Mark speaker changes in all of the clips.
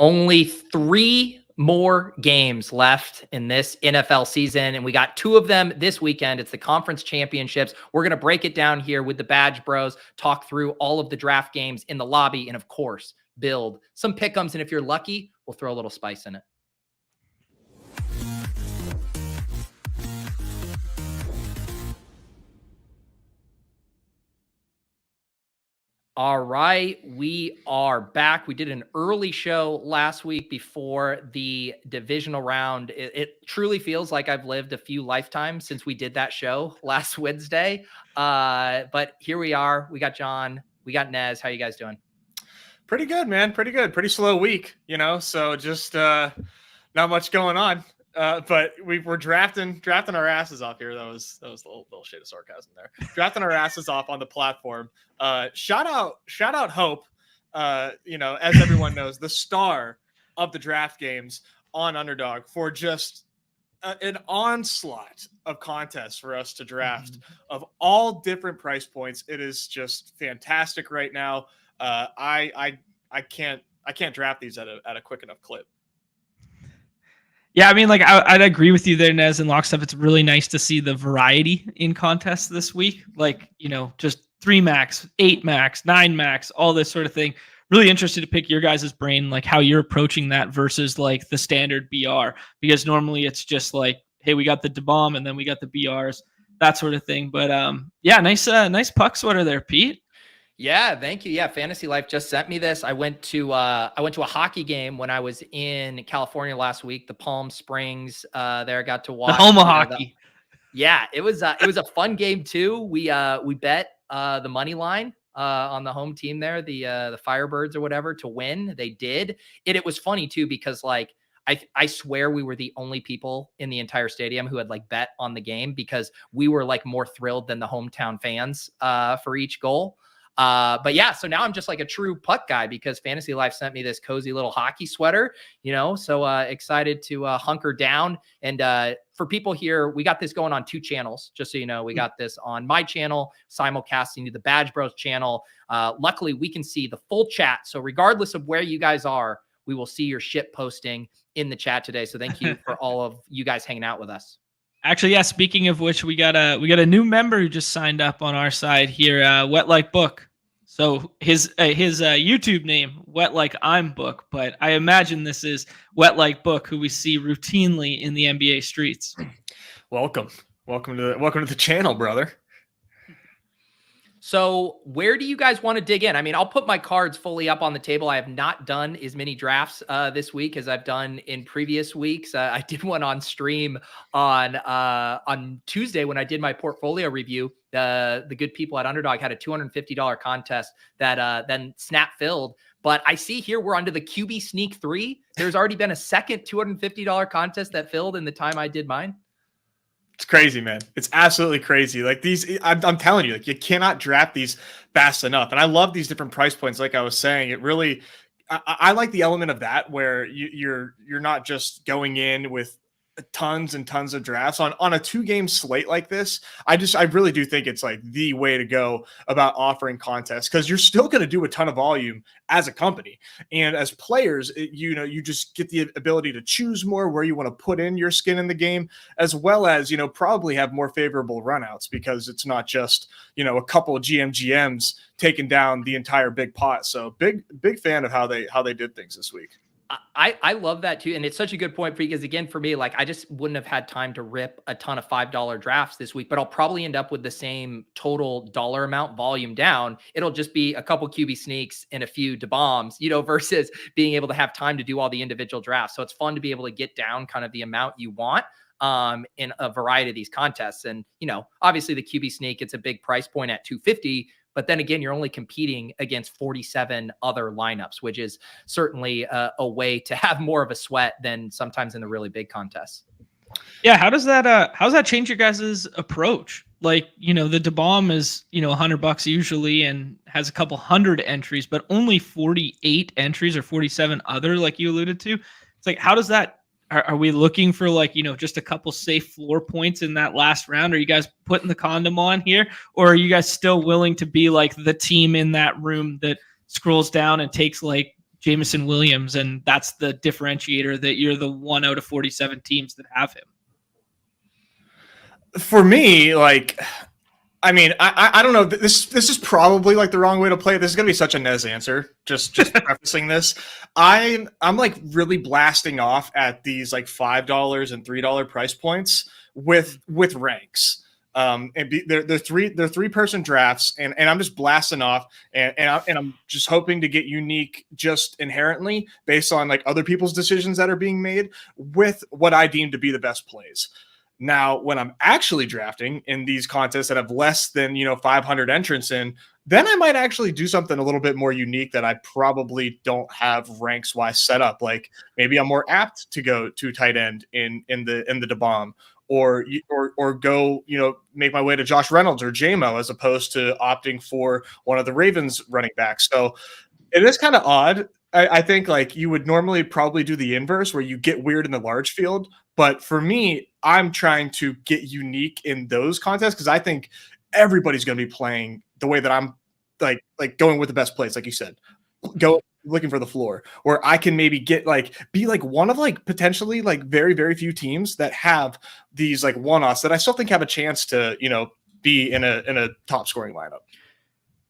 Speaker 1: Only 3 more games left in this NFL season, and we got 2 of them this weekend. It's the conference championships. We're going to break it down here with the Badge Bros, talk through all of the draft games in the lobby, and of course, build some pick'ems. And if you're lucky, we'll throw a little spice in it. All right, we are back. We did an early show last week before the divisional round. It truly feels like I've lived a few lifetimes since we did that show last Wednesday. But here we are. We got John. We got Nez. How you guys doing?
Speaker 2: Pretty good, man. Pretty good. Pretty slow week, so just not much going on. But we're drafting our asses off here. That was a little shade of sarcasm there. Drafting our asses off on the platform. Shout out Hope. As everyone knows, the star of the draft games on Underdog for just an onslaught of contests for us to draft of all different price points. It is just fantastic right now. I can't draft these at a quick enough clip.
Speaker 3: Yeah, I mean, like I'd agree with you there, Nez and Lockstep. It's really nice to see the variety in contests this week. Like, just 3 max, 8 max, 9 max, all this sort of thing. Really interested to pick your guys' brain, like how you're approaching that versus like the standard BR. Because normally it's just like, hey, we got the DeBomb and then we got the BRs, that sort of thing. But yeah, nice puck sweater there, Pete.
Speaker 1: Yeah, thank you. Yeah, Fantasy Life just sent me this. I went to a hockey game when I was in California last week. The Palm Springs. There, I got to watch
Speaker 3: the home of hockey.
Speaker 1: Yeah, it was a fun game too. We bet the money line on the home team there, the Firebirds or whatever, to win. They did. It was funny too because like I swear we were the only people in the entire stadium who had like bet on the game because we were like more thrilled than the hometown fans for each goal. But yeah, so now I'm just like a true puck guy because Fantasy Life sent me this cozy little hockey sweater, so excited to hunker down. And for people here, we got this going on 2 channels, just so you know. We got this on my channel, simulcasting to the Badge Bros channel. Luckily, we can see the full chat. So regardless of where you guys are, we will see your shit posting in the chat today. So thank you for all of you guys hanging out with us.
Speaker 3: Actually, yeah. Speaking of which, we got a new member who just signed up on our side here. Wet Like Book. So his YouTube name, Wet Like I'm Book, but I imagine this is Wet Like Book, who we see routinely in the NBA streets.
Speaker 2: Welcome to the channel, brother.
Speaker 1: So where do you guys want to dig in? I mean, I'll put my cards fully up on the table. I have not done as many drafts this week as I've done in previous weeks. I did one on stream on Tuesday when I did my portfolio review. The good people at Underdog had a $250 contest that then Snap filled. But I see here we're onto the QB Sneak 3. There's already been a second $250 contest that filled in the time I did mine.
Speaker 2: It's crazy, man. It's absolutely crazy. Like these, I'm telling you, like you cannot draft these fast enough. And I love these different price points. Like I was saying, it really, I like the element of that where you're not just going in with tons and tons of drafts on a 2-game slate like this. I really do think it's like the way to go about offering contests because you're still going to do a ton of volume as a company. And as players, you just get the ability to choose more where you want to put in your skin in the game, as well as, probably have more favorable runouts because it's not just, a couple of GMs taking down the entire big pot. So big fan of how they did things this week.
Speaker 1: I love that too. And it's such a good point because again, for me, like I just wouldn't have had time to rip a ton of $5 drafts this week, but I'll probably end up with the same total dollar amount volume down. It'll just be a couple QB sneaks and a few DeBombs, versus being able to have time to do all the individual drafts. So it's fun to be able to get down kind of the amount you want in a variety of these contests. And, obviously the QB sneak, it's a big price point at $250. But then again, you're only competing against 47 other lineups, which is certainly a way to have more of a sweat than sometimes in the really big contests.
Speaker 3: Yeah. How does that change your guys' approach? Like, the DeBomb is, $100 usually and has a couple hundred entries, but only 48 entries or 47 other, like you alluded to. It's like, how does that, are we looking for like, just a couple safe floor points in that last round? Are you guys putting the condom on here? Or are you guys still willing to be like the team in that room that scrolls down and takes like Jameson Williams, and that's the differentiator that you're the 1 out of 47 teams that have him.
Speaker 2: For me, like, I mean, I don't know. This is probably like the wrong way to play it. This is gonna be such a Nez answer. Just prefacing this, I'm like really blasting off at these like $5 and $3 price points with ranks. They're three person drafts, and I'm just blasting off, and I'm just hoping to get unique just inherently based on like other people's decisions that are being made with what I deem to be the best plays. Now, when I'm actually drafting in these contests that have less than 500 entrants in, then I might actually do something a little bit more unique that I probably don't have ranks wise set up. Like maybe I'm more apt to go to tight end in the bomb, or go make my way to Josh Reynolds or JMO as opposed to opting for one of the Ravens running backs. So it is kind of odd. I think like you would normally probably do the inverse where you get weird in the large field. But for me, I'm trying to get unique in those contests because I think everybody's going to be playing the way that I'm like going with the best plays, like you said, go looking for the floor, or I can maybe be one of like potentially like very, very few teams that have these like one-offs that I still think have a chance to, be in a top scoring lineup.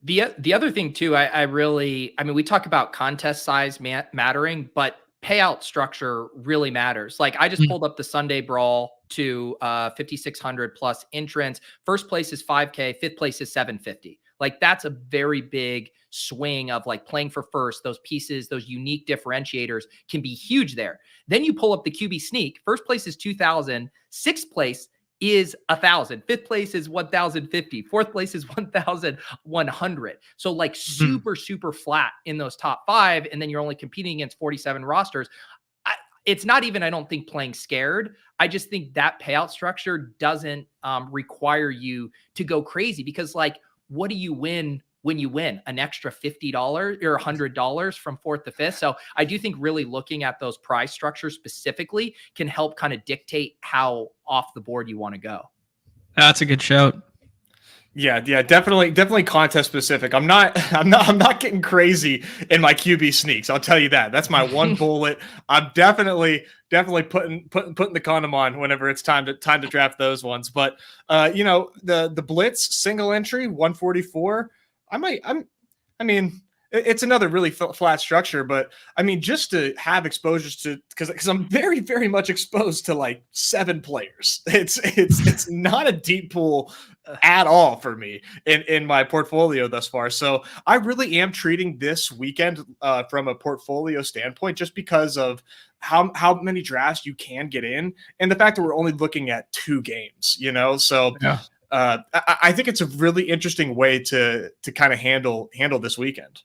Speaker 1: The other thing too, I mean, we talk about contest size mattering, but payout structure really matters. Like I just pulled up the Sunday Brawl to 5,600 plus entrants. First place is 5K, fifth place is 750. Like that's a very big swing of like playing for first. Those pieces, those unique differentiators can be huge there. Then you pull up the QB sneak. First place is 2,000. Sixth place is 1,000. Fifth place is 1,050. Fourth place is 1,100. So like super, super flat in those top five. And then you're only competing against 47 rosters. It's not even, I don't think, playing scared. I just think that payout structure doesn't require you to go crazy because like, what do you win when you win? An extra $50 or $100 from fourth to fifth. So I do think really looking at those prize structures specifically can help kind of dictate how off the board you want to go.
Speaker 3: That's a good shout.
Speaker 2: Yeah, definitely contest specific. I'm not getting crazy in my QB sneaks. I'll tell you that. That's my one bullet. I'm definitely putting the condom on whenever it's time to draft those ones. But the blitz single entry 144. I mean, it's another really flat structure, but I mean, just to have exposures to, because I'm very, very much exposed to like 7 players. It's not a deep pool at all for me in my portfolio thus far. So I really am treating this weekend from a portfolio standpoint, just because of how many drafts you can get in, and the fact that we're only looking at 2 games. So. Yeah. I think it's a really interesting way to kind of handle this weekend.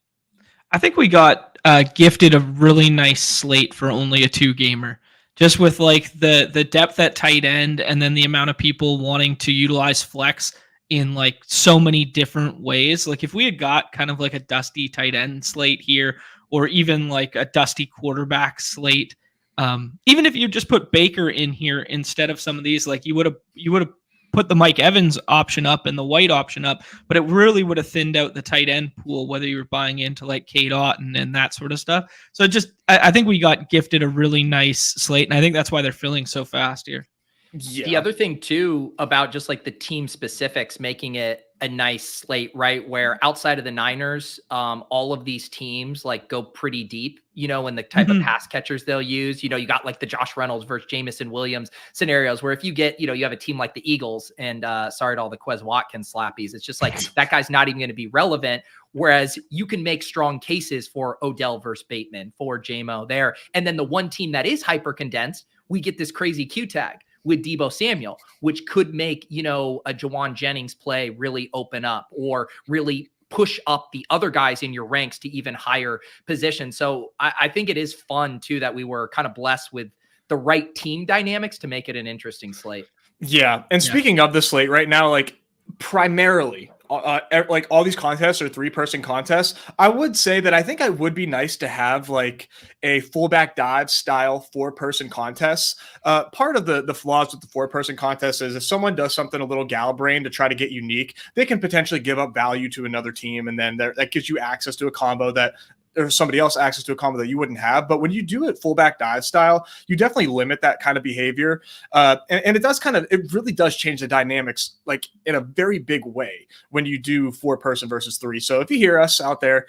Speaker 3: I think we got gifted a really nice slate for only a 2-gamer, just with like the depth at tight end, and then the amount of people wanting to utilize flex in like so many different ways. Like if we had got kind of like a dusty tight end slate here, or even like a dusty quarterback slate, even if you just put Baker in here instead of some of these, like you would have put the Mike Evans option up and the White option up, but it really would have thinned out the tight end pool, whether you were buying into like Kate Otten and that sort of stuff. So I think we got gifted a really nice slate, and I think that's why they're filling so fast here.
Speaker 1: Yeah. The other thing too about just like the team specifics making it a nice slate, right? Where outside of the Niners, all of these teams like go pretty deep, in the type of pass catchers they'll use. You got like the Josh Reynolds versus Jameson Williams scenarios where if you get, you have a team like the Eagles, and sorry to all the Quez Watkins slappies, it's just like that guy's not even going to be relevant. Whereas you can make strong cases for Odell versus Bateman, for JMO there. And then the one team that is hyper condensed, we get this crazy Q tag with Deebo Samuel, which could make, a Jawan Jennings play really open up, or really push up the other guys in your ranks to even higher positions. So I think it is fun too, that we were kind of blessed with the right team dynamics to make it an interesting slate.
Speaker 2: Yeah. And speaking of the slate right now, like primarily, like all these contests are 3-person contests. I would say that I think it would be nice to have like a fullback dive style 4-person contests. Part of the flaws with the 4-person contest is if someone does something a little gal-brain to try to get unique, they can potentially give up value to another team, and then that gives you access to a combo that or somebody else access to a combo that you wouldn't have. But when you do it fullback dive style, you definitely limit that kind of behavior. And it does it really does change the dynamics like in a very big way when you do 4-person versus 3. So if you hear us out there,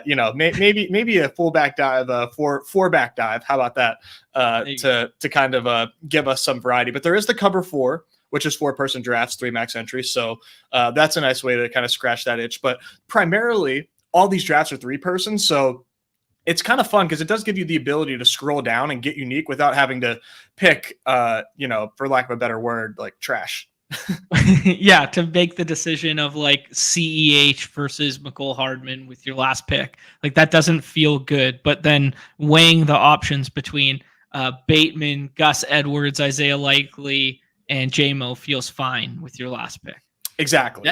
Speaker 2: maybe a fullback dive, four back dive. How about that? To kind of give us some variety. But there is the cover 4, which is 4-person drafts, 3 max entries. So that's a nice way to kind of scratch that itch. But primarily, all these drafts are 3-person. So it's kind of fun because it does give you the ability to scroll down and get unique without having to pick, for lack of a better word, like trash.
Speaker 3: Yeah, to make the decision of like CEH versus McCole Hardman with your last pick. Like that doesn't feel good. But then weighing the options between Bateman, Gus Edwards, Isaiah Likely, and JMO feels fine with your last pick.
Speaker 2: Exactly.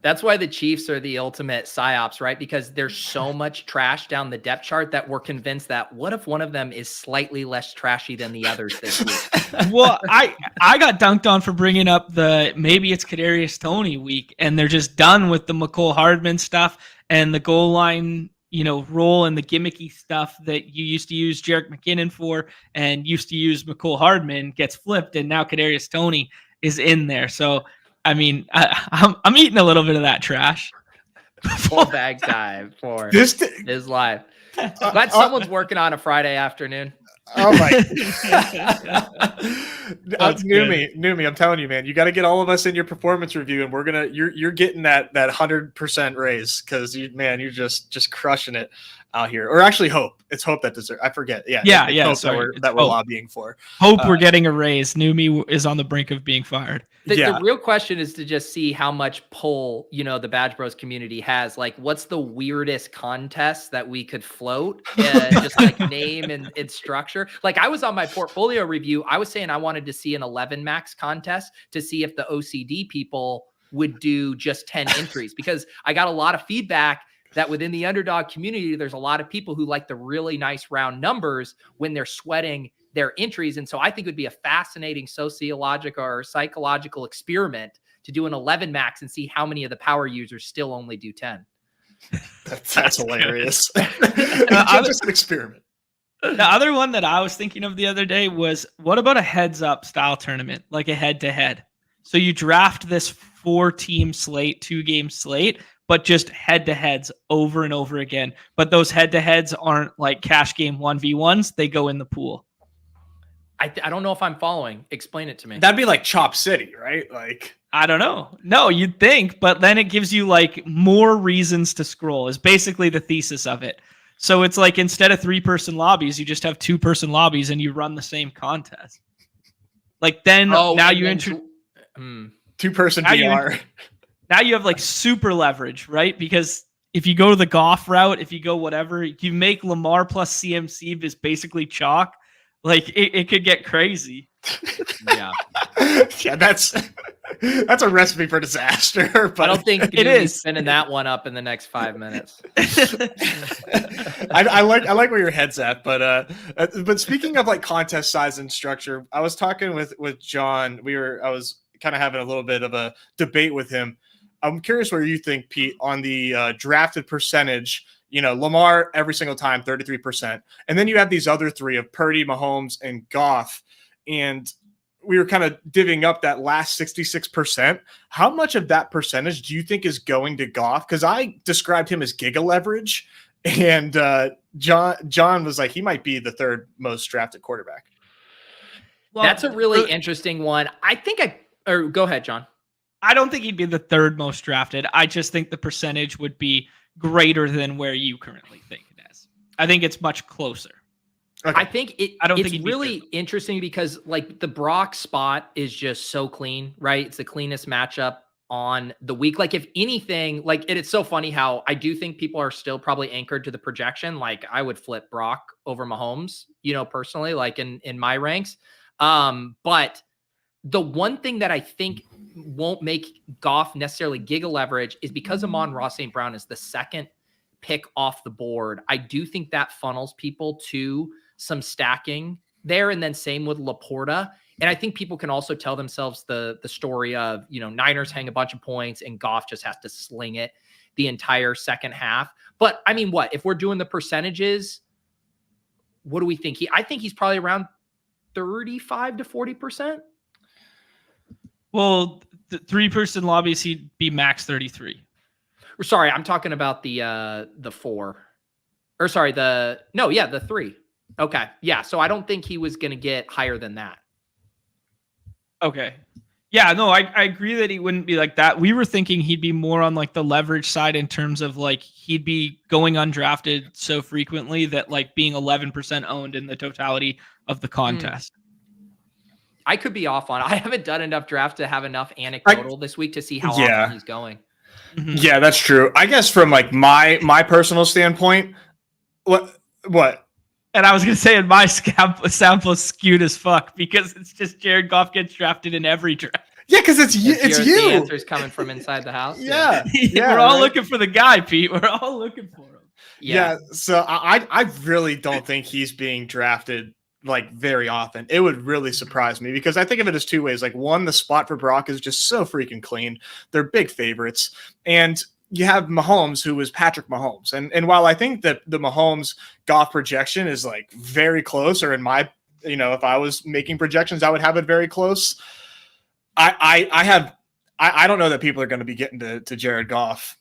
Speaker 1: That's why the Chiefs are the ultimate psyops, right? Because there's so much trash down the depth chart that we're convinced that what if one of them is slightly less trashy than the others this week?
Speaker 3: Well, I got dunked on for bringing up the maybe it's Kadarius Toney week, and they're just done with the McCole Hardman stuff and the goal line, role and the gimmicky stuff that you used to use Jerick McKinnon for and used to use McCole Hardman gets flipped, and now Kadarius Toney is in there. So I mean, I'm eating a little bit of that trash.
Speaker 1: Full bag dive for his life. Glad someone's working on a Friday afternoon.
Speaker 2: Oh my! Numi, I'm telling you, man, you got to get all of us in your performance review, and you're getting that 100% raise because you're just crushing it out here. Or actually, Hope. It's Hope that deserves. I forget. Yeah. Hope that we're lobbying for.
Speaker 3: Hope we're getting a raise. Numi is on the brink of being fired.
Speaker 1: The real question is to just see how much pull, the Badge Bros community has. Like, what's the weirdest contest that we could float? Just like name and structure. Like, I was on my portfolio review. I was saying I wanted to see an 11 max contest to see if the OCD people would do just 10 entries, because I got a lot of feedback that within the Underdog community, there's a lot of people who like the really nice round numbers when they're sweating their entries. And so I think it would be a fascinating sociological or psychological experiment to do an 11 max and see how many of the power users still only do 10.
Speaker 2: That's hilarious. Just an experiment.
Speaker 3: The other one that I was thinking of the other day was, what about a heads up style tournament, like a head to head? So you draft this 4-team slate, 2-game slate, but just head to heads over and over again. But those head to heads aren't like cash game 1v1s. They go in the pool.
Speaker 1: I don't know if I'm following. Explain it to me.
Speaker 2: That'd be like Chop City, right? Like,
Speaker 3: I don't know. No, you'd think, but then it gives you like more reasons to scroll is basically the thesis of it. So it's like instead of 3-person lobbies, you just have 2-person lobbies and you run the same contest. Like then now you enter
Speaker 2: 2-person VR.
Speaker 3: Now you have like super leverage, right? Because if you go the Goff route, if you go whatever, you make Lamar plus CMC is basically chalk. Like it could get crazy.
Speaker 1: Yeah.
Speaker 2: Yeah, that's a recipe for disaster. But
Speaker 1: I don't think
Speaker 3: it is
Speaker 1: spinning that one up in the next 5 minutes.
Speaker 2: I like where your head's at, but speaking of like contest size and structure, I was talking with John. I was kind of having a little bit of a debate with him. I'm curious where you think, Pete, on the drafted percentage. Lamar every single time, 33%. And then you have these other 3 of Purdy, Mahomes, and Goff. And we were kind of divvying up that last 66%. How much of that percentage do you think is going to Goff? Because I described him as giga leverage. And John was like, he might be the 3rd most drafted quarterback.
Speaker 1: Well, that's a really interesting one. Go ahead, John.
Speaker 3: I don't think he'd be the 3rd most drafted. I just think the percentage would be greater than where you currently think it is. I think it's much closer.
Speaker 1: Okay. I think it's really interesting because like the Brock spot is just so clean, right? It's the cleanest matchup on the week. Like if anything, like it's so funny how I do think people are still probably anchored to the projection. Like I would flip Brock over Mahomes, personally, like in my ranks. But the one thing that I think won't make Goff necessarily giga leverage is because Amon-Ra St. Brown is the 2nd pick off the board. I do think that funnels people to some stacking there. And then same with Laporta. And I think people can also tell themselves the story of, Niners hang a bunch of points and Goff just has to sling it the entire second half. But I mean, if we're doing the percentages, what do we think? I think he's probably around 35 to 40%.
Speaker 3: Well, the 3-person lobbies, he'd be max 33.
Speaker 1: Sorry, I'm talking about the 4. Or sorry, the 3. Okay. Yeah. So I don't think he was going to get higher than that.
Speaker 3: Okay. Yeah, no, I agree that he wouldn't be like that. We were thinking he'd be more on like the leverage side in terms of like he'd be going undrafted so frequently that like being 11% owned in the totality of the contest.
Speaker 1: I could be off on it. I haven't done enough drafts to have enough anecdotal this week to see how often he's going.
Speaker 3: Mm-hmm.
Speaker 2: Yeah, that's true. I guess from like my personal standpoint, what?
Speaker 3: And I was going to say, in my sample skewed as fuck because it's just Jared Goff gets drafted in every draft.
Speaker 2: Yeah, because it's you.
Speaker 1: The answer's coming from inside the house.
Speaker 2: Yeah.
Speaker 3: We're all looking for the guy, Pete. We're all looking for him.
Speaker 2: Yeah. So I really don't think he's being drafted like very often. It would really surprise me because I think of it as two ways. Like one, the spot for Brock is just so freaking clean. They're big favorites. And you have Mahomes, who is Patrick Mahomes. And while I think that the Mahomes Goff projection is like very close, or in my, if I was making projections, I would have it very close. I don't know that people are going to be getting to Jared Goff.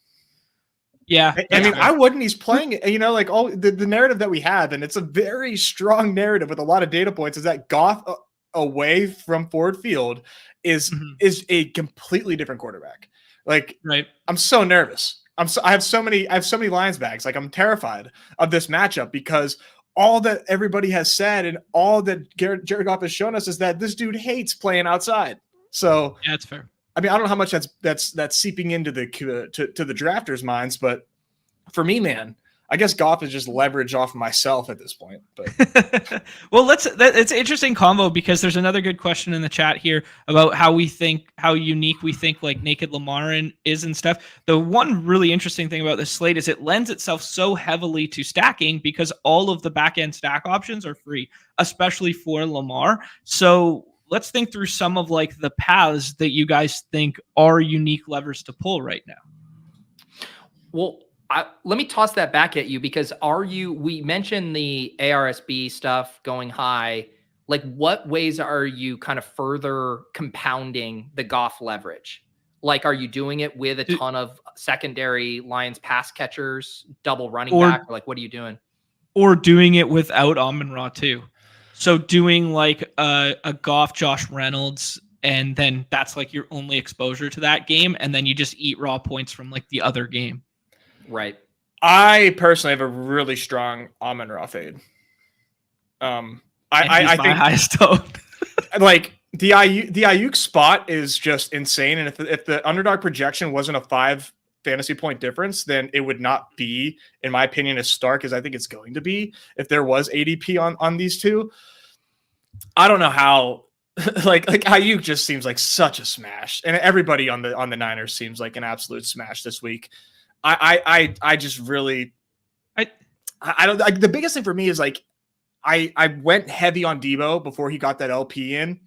Speaker 3: Yeah.
Speaker 2: I mean, I wouldn't. He's playing, like all the narrative that we have, and it's a very strong narrative with a lot of data points, is that Goff away from Ford Field is a completely different quarterback. Like,
Speaker 3: right.
Speaker 2: I'm so nervous. I have so many Lions bags. Like, I'm terrified of this matchup because all that everybody has said and all that Jared Goff has shown us is that this dude hates playing outside. So
Speaker 3: yeah, that's fair.
Speaker 2: I mean, I don't know how much that's seeping into the to the drafters' minds, but for me, man, I guess Goff is just leverage off of myself at this point. But
Speaker 3: well, it's an interesting combo because there's another good question in the chat here about how unique we think like Naked Lamar is and stuff. The one really interesting thing about this slate is it lends itself so heavily to stacking because all of the back end stack options are free, especially for Lamar. So let's think through some of like the paths that you guys think are unique levers to pull right now.
Speaker 1: Well, let me toss that back at you because we mentioned the ARSB stuff going high. Like, what ways are you kind of further compounding the Goff leverage? Like, are you doing it with a ton of secondary Lions pass catchers, double running back? Or like, what are you doing?
Speaker 3: Or doing it without Amon-Ra too. So doing like a Goff, Josh Reynolds, and then that's like your only exposure to that game. And then you just eat raw points from like the other game.
Speaker 1: Right.
Speaker 2: I personally have a really strong Amon-Ra fade. I think
Speaker 3: highest tone.
Speaker 2: like the Ayuk spot is just insane. And if the underdog projection wasn't a 5 fantasy point difference, then it would not be, in my opinion, as stark as I think it's going to be if there was ADP on these two. I don't know how like Ayuk just seems like such a smash, and everybody on the Niners seems like an absolute smash this week. I just really I don't like, the biggest thing for me is like I went heavy on Deebo before he got that LP in,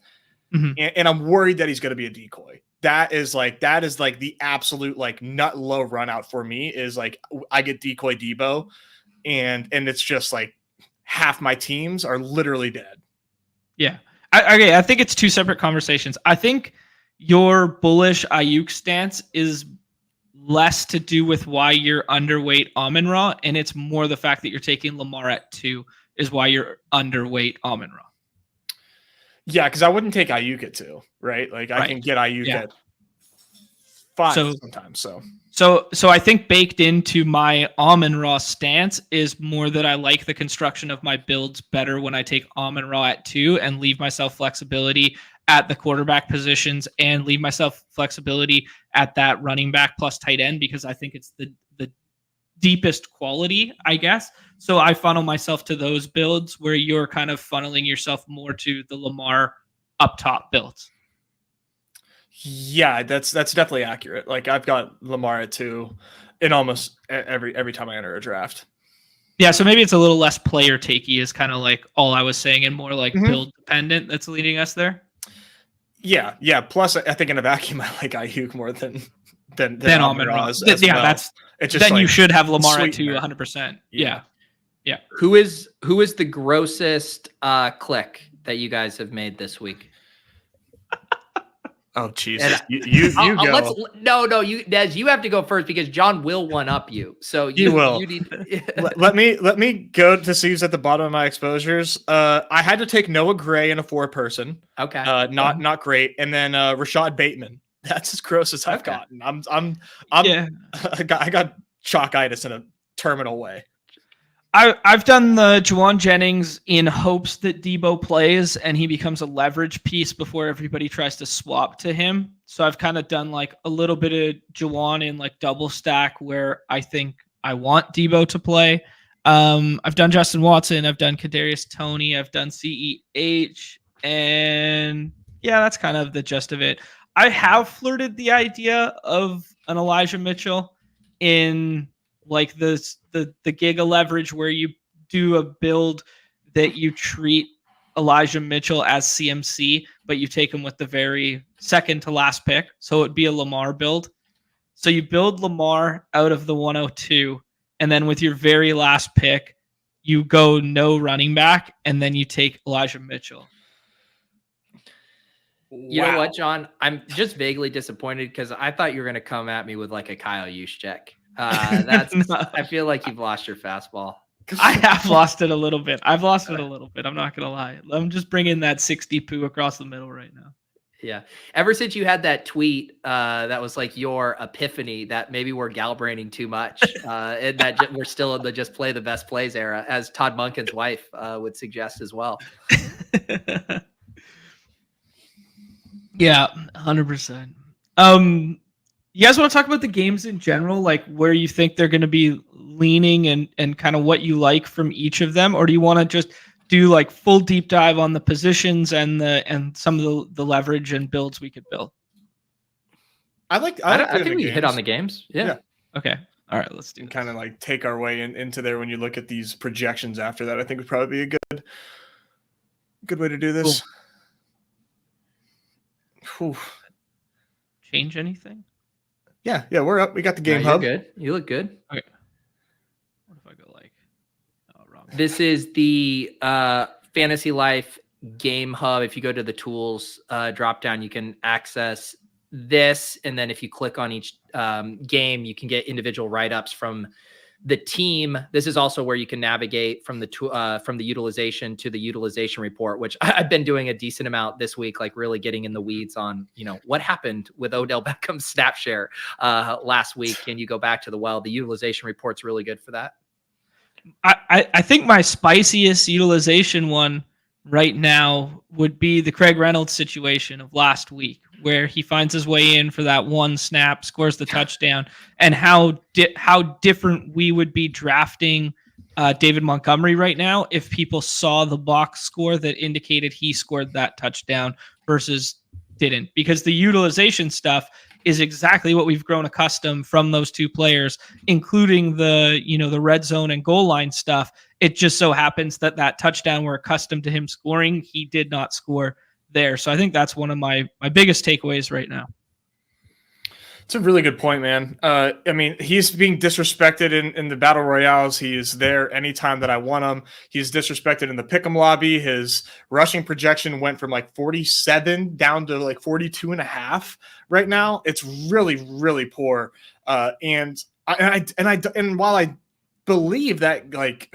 Speaker 2: and I'm worried that he's going to be a decoy. That is like the absolute like nut low run out for me is like I get decoy Deebo and it's just like half my teams are literally dead.
Speaker 3: Yeah. I think it's two separate conversations. I think your bullish Ayuk stance is less to do with why you're underweight Amon-Ra, and it's more the fact that you're taking Lamar at 2 is why you're underweight Amon-Ra.
Speaker 2: Yeah, because I wouldn't take Ayuk at 2, right? Like I can get Ayuk at 5 sometimes.
Speaker 3: So I think baked into my Amon-Ra stance is more that I like the construction of my builds better when I take Amon-Ra at 2 and leave myself flexibility at the quarterback positions and leave myself flexibility at that running back plus tight end because I think it's the deepest quality, I guess. So I funnel myself to those builds where you're kind of funneling yourself more to the Lamar up top builds.
Speaker 2: Yeah, that's definitely accurate. Like I've got Lamar at 2 in almost every time I enter a draft.
Speaker 3: Yeah, so maybe it's a little less player takey is kind of like all I was saying and more like build dependent that's leading us there.
Speaker 2: Yeah. Plus, I think in a vacuum, I like Ayuk more than
Speaker 3: Amon-Ra.
Speaker 2: Amon-Ra as
Speaker 3: Yeah,
Speaker 2: well.
Speaker 3: that's
Speaker 2: It's just
Speaker 3: then you
Speaker 2: like
Speaker 3: should have Lamar at
Speaker 2: sweetener.
Speaker 3: 100%. Yeah.
Speaker 1: Who is the grossest click that you guys have made this week?
Speaker 2: Oh Jesus! You go.
Speaker 1: No, you Des, you have to go first because John will one up you. So
Speaker 2: You will.
Speaker 1: You need.
Speaker 2: let me go to see who's at the bottom of my exposures. I had to take Noah Gray in a 4-person.
Speaker 1: Okay.
Speaker 2: Not great. And then Rashad Bateman. That's as gross as I've gotten. I got chalkitis in a terminal way.
Speaker 3: I've done the Juwan Jennings in hopes that Deebo plays and he becomes a leverage piece before everybody tries to swap to him. So I've kind of done like a little bit of Juwan in like double stack where I think I want Deebo to play. I've done Justin Watson, I've done Kadarius Toney, I've done CEH, and yeah, that's kind of the gist of it. I have flirted the idea of an Elijah Mitchell in like the Giga leverage where you do a build that you treat Elijah Mitchell as CMC, but you take him with the very second to last pick. So it'd be a Lamar build. So you build Lamar out of the 102, and then with your very last pick, you go no running back, and then you take Elijah Mitchell.
Speaker 1: You know what, John? I'm just vaguely disappointed because I thought you were going to come at me with like a Kyle Juszczyk. That's
Speaker 3: No.
Speaker 1: I feel like you've lost your fastball.
Speaker 3: I have lost it a little bit. I'm not going to lie. I'm just bringing that 60 poo across the middle right now.
Speaker 1: Yeah. Ever since you had that tweet that was like your epiphany that maybe we're galbraining too much and that we're still in the just play the best plays era, as Todd Monken's wife would suggest as well.
Speaker 3: Yeah, 100%. You guys want to talk about the games in general, like where you think they're going to be leaning and kind of what you like from each of them, or do you want to just do like full deep dive on the positions and some of the leverage and builds we could build?
Speaker 2: I
Speaker 1: think we hit on the games. Yeah.
Speaker 3: Okay. All right. Let's do
Speaker 2: kind of like take our way into there when you look at these projections after that. I think would probably be a good way to do this.
Speaker 3: Cool. Change anything?
Speaker 2: Yeah, we're up. We got the game hub.
Speaker 1: Good. You look good.
Speaker 3: Okay. What if I go like wrong?
Speaker 1: This is the Fantasy Life game hub. If you go to the tools drop down, you can access this, and then if you click on each game, you can get individual write-ups from the team. This is also where you can navigate from the utilization to the utilization report, which I've been doing a decent amount this week, like really getting in the weeds on, what happened with Odell Beckham's snap share last week. And you go back to the utilization report's really good for that.
Speaker 3: I think my spiciest utilization one right now would be the Craig Reynolds situation of last week, where he finds his way in for that one snap, scores the touchdown, and how different we would be drafting David Montgomery right now if people saw the box score that indicated he scored that touchdown versus didn't, because the utilization stuff is exactly what we've grown accustomed from those two players, including the red zone and goal line stuff. It just so happens that touchdown we're accustomed to him scoring, he did not score there. So I think that's one of my biggest takeaways right now.
Speaker 2: It's a really good point, man. I mean, he's being disrespected in the battle royales. He is there anytime that I want him. He's disrespected in the pick'em lobby. His rushing projection went from like 47 down to like 42.5 right now. It's really, really poor. And while I believe that like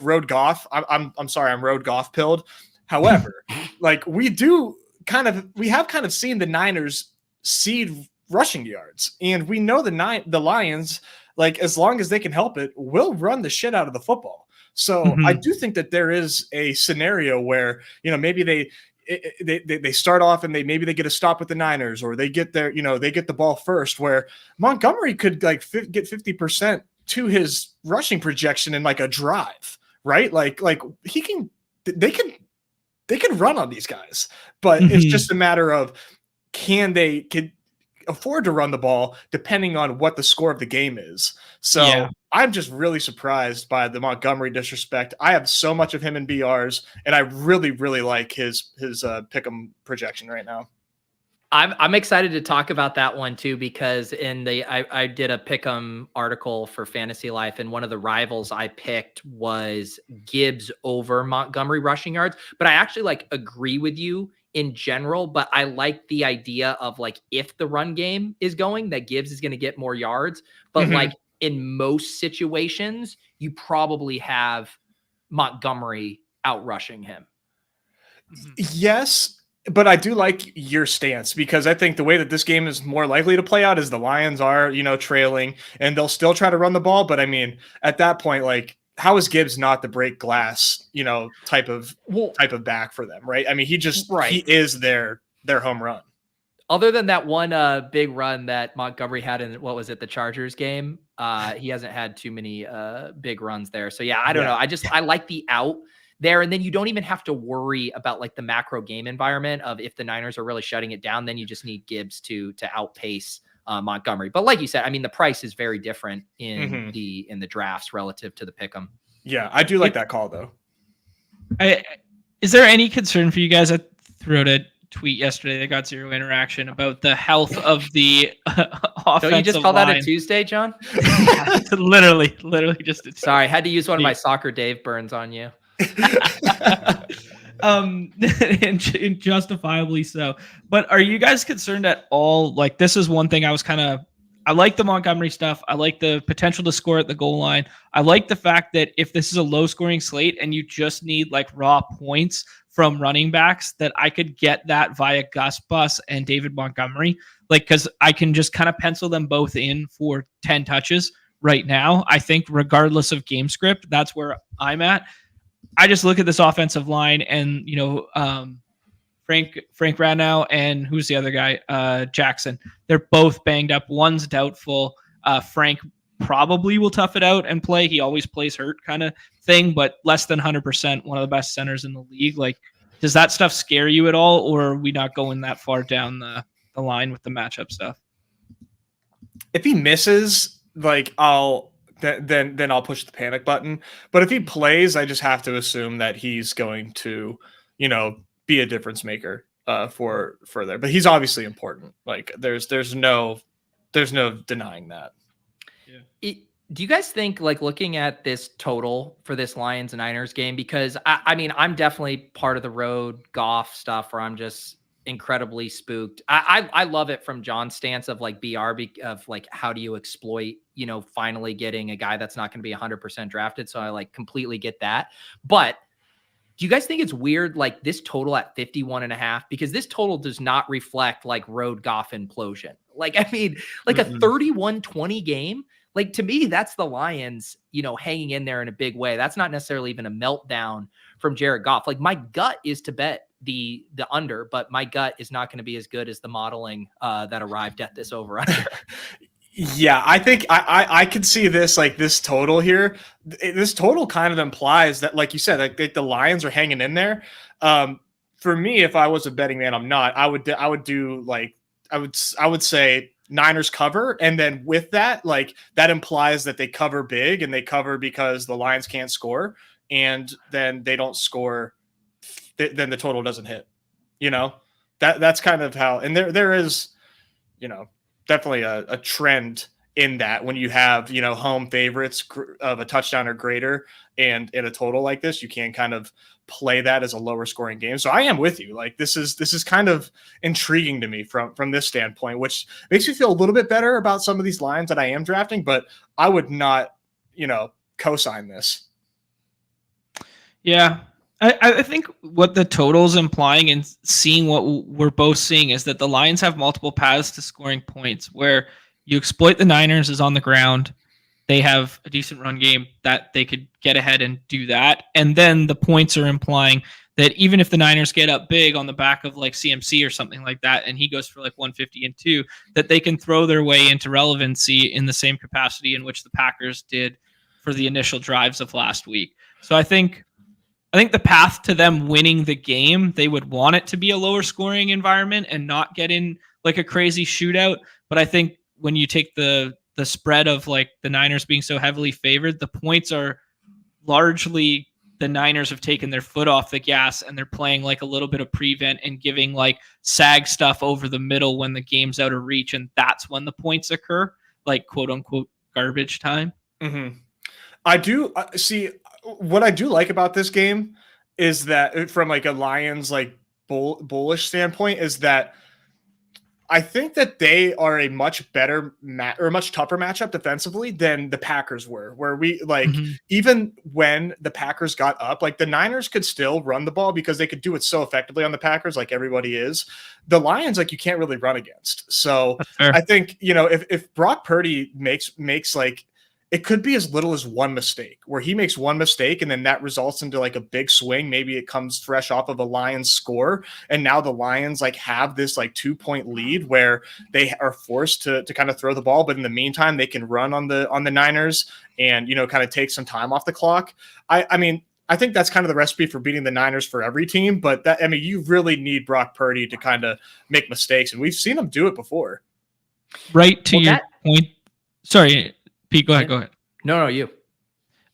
Speaker 2: Road Goff, I'm sorry, I'm Road Goff pilled. However, like we have kind of seen the Niners seed rushing yards, and we know the Lions, like as long as they can help it, will run the shit out of the football. So I do think that there is a scenario where maybe they start off and maybe they get a stop with the Niners, or they get they get the ball first, where Montgomery could like get 50% to his rushing projection in like a drive, right? Like they can run on these guys, but it's just a matter of can afford to run the ball depending on what the score of the game is. So yeah. I'm just really surprised by the Montgomery disrespect. I have so much of him in BRs, and I really, really like his pick'em projection right now.
Speaker 1: I'm excited to talk about that one too, because I did a pick'em article for Fantasy Life, and one of the rivals I picked was Gibbs over Montgomery rushing yards. But I actually like agree with you in general, but I like the idea of like if the run game is going, that Gibbs is going to get more yards. But like in most situations, you probably have Montgomery out rushing him.
Speaker 2: Yes, but I do like your stance, because I think the way that this game is more likely to play out is the Lions are, trailing, and they'll still try to run the ball. But I mean, at that point, like, how is Gibbs not the break glass, type of back for them, right? I mean, he is their home run.
Speaker 1: Other than that one big run that Montgomery had in, what was it, the Chargers game, he hasn't had too many big runs there. So yeah, I don't know. I like the out there, and then you don't even have to worry about like the macro game environment of if the Niners are really shutting it down, then you just need Gibbs to outpace Montgomery. But like you said, I mean, the price is very different in the drafts relative to the pick'em.
Speaker 2: Yeah, I do like that call though.
Speaker 3: Is there any concern for you guys? I threw out a tweet yesterday that got zero interaction about the health of the offensive
Speaker 1: Don't you just call
Speaker 3: line.
Speaker 1: that a Tuesday, John?
Speaker 3: Yeah, literally just
Speaker 1: sorry, I had to use one of my soccer Dave burns on you.
Speaker 3: And justifiably so. But are you guys concerned at all? Like, this is one thing I like the Montgomery stuff. I like the potential to score at the goal line. I like the fact that if this is a low scoring slate and you just need like raw points from running backs, that I could get that via Gus Bus and David Montgomery. Like, because I can just kind of pencil them both in for 10 touches right now. I think regardless of game script, that's where I'm at. I just look at this offensive line and, Frank Radnow and who's the other guy? Jackson. They're both banged up. One's doubtful. Frank probably will tough it out and play. He always plays hurt kind of thing, but less than 100%, one of the best centers in the league. Like, does that stuff scare you at all, or are we not going that far down the line with the matchup stuff?
Speaker 2: If he misses, like, then I'll push the panic button. But if he plays, I just have to assume that he's going to, be a difference maker for there. But he's obviously important. Like, there's no denying that.
Speaker 1: Yeah. Do you guys think, like, looking at this total for this Lions and Niners game, because I mean, I'm definitely part of the road Goff stuff where I'm just incredibly spooked. I love it from John's stance of like BR of like, how do you exploit, finally getting a guy that's not going to be 100% drafted. So I like completely get that. But do you guys think it's weird, like this total at 51.5, because this total does not reflect like road Goff implosion. Like, I mean, like a 31-20 game, like to me, that's the Lions, hanging in there in a big way. That's not necessarily even a meltdown from Jared Goff. Like, my gut is to bet the under, but my gut is not going to be as good as the modeling that arrived at this over under.
Speaker 2: Yeah, I think I could see this, like this total here. This total kind of implies that, like you said, like the Lions are hanging in there. For me, if I was a betting man, I'm not. I would do like I would say Niners cover, and then with that, like that implies that they cover big, and they cover because the Lions can't score, and then they don't score. Then the total doesn't hit. That's kind of how. And there is, definitely a trend in that when you have, home favorites of a touchdown or greater and in a total like this, you can kind of play that as a lower scoring game. So I am with you. Like, this is kind of intriguing to me from this standpoint, which makes me feel a little bit better about some of these lines that I am drafting, but I would not, co-sign this.
Speaker 3: Yeah. I think what the total's implying and seeing what we're both seeing is that the Lions have multiple paths to scoring points, where you exploit the Niners is on the ground. They have a decent run game that they could get ahead and do that. And then the points are implying that even if the Niners get up big on the back of like CMC or something like that, and he goes for like 150 and 2, that they can throw their way into relevancy in the same capacity in which the Packers did for the initial drives of last week. So I think the path to them winning the game, they would want it to be a lower scoring environment and not get in like a crazy shootout. But I think when you take the spread of like the Niners being so heavily favored, the points are largely the Niners have taken their foot off the gas and they're playing like a little bit of prevent and giving like sag stuff over the middle when the game's out of reach. And that's when the points occur, like quote unquote garbage time.
Speaker 2: Mm-hmm. I do see what I do like about this game is that from like a Lions like bullish standpoint is that I think that they are a much better or a much tougher matchup defensively than the Packers were, where we like even when the Packers got up, like the Niners could still run the ball because they could do it so effectively on the Packers, like everybody is. The Lions, like you can't really run against. So I think, you know, if Brock Purdy makes like it could be as little as one mistake where he makes one mistake and then that results into like a big swing. Maybe it comes fresh off of a Lions score. And now the Lions like have this like 2-point lead where they are forced to kind of throw the ball. But in the meantime, they can run on the Niners and, you know, kind of take some time off the clock. I mean, I think that's kind of the recipe for beating the Niners for every team. But that, I mean, you really need Brock Purdy to kind of make mistakes. And we've seen him do it before.
Speaker 3: Right to your point. Sorry, Pete, go ahead.
Speaker 1: No, you.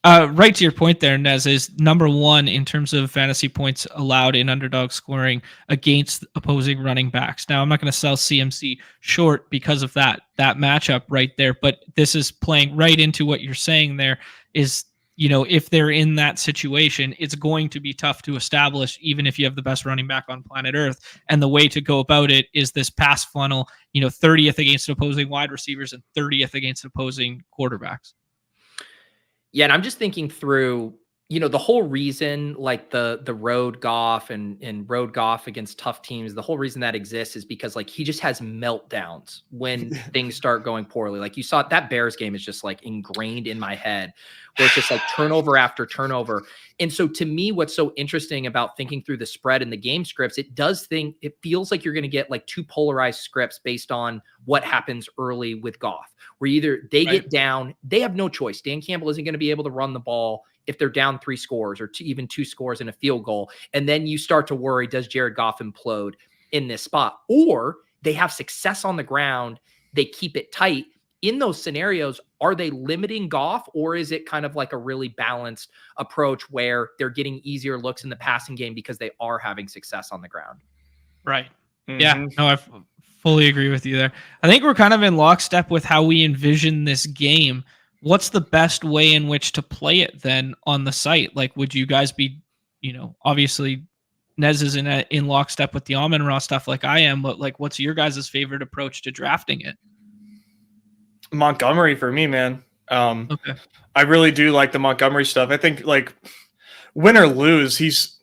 Speaker 3: Right to your point there, Nez, is number one in terms of fantasy points allowed in underdog scoring against opposing running backs. Now, I'm not going to sell CMC short because of that matchup right there, but this is playing right into what you're saying there is, you know, if they're in that situation, it's going to be tough to establish, even if you have the best running back on planet Earth. And the way to go about it is this pass funnel, you know, 30th against opposing wide receivers and 30th against opposing quarterbacks.
Speaker 1: Yeah, and I'm just thinking through, you know, the whole reason like the road Goff and road Goff against tough teams, the whole reason that exists is because like he just has meltdowns when things start going poorly. Like you saw that Bears game is just like ingrained in my head where it's just like turnover after turnover. And so to me, what's so interesting about thinking through the spread and the game scripts, it feels like you're going to get like two polarized scripts based on what happens early with Goff, where either they get down, they have no choice. Dan Campbell isn't going to be able to run the ball if they're down 3 scores or even 2 scores and a field goal. And then you start to worry, does Jared Goff implode in this spot? Or they have success on the ground. They keep it tight. In those scenarios, are they limiting Goff, or is it kind of like a really balanced approach where they're getting easier looks in the passing game because they are having success on the ground?
Speaker 3: Right. Yeah. No, I fully agree with you there. I think we're kind of in lockstep with how we envision this game. What's the best way in which to play it then on the site? Like, would you guys be, you know, obviously Nez is in lockstep with the Amon-Ra stuff like I am, but like, what's your guys' favorite approach to drafting it?
Speaker 2: Montgomery for me, man.
Speaker 3: Okay.
Speaker 2: I really do like the Montgomery stuff. I think like win or lose, he's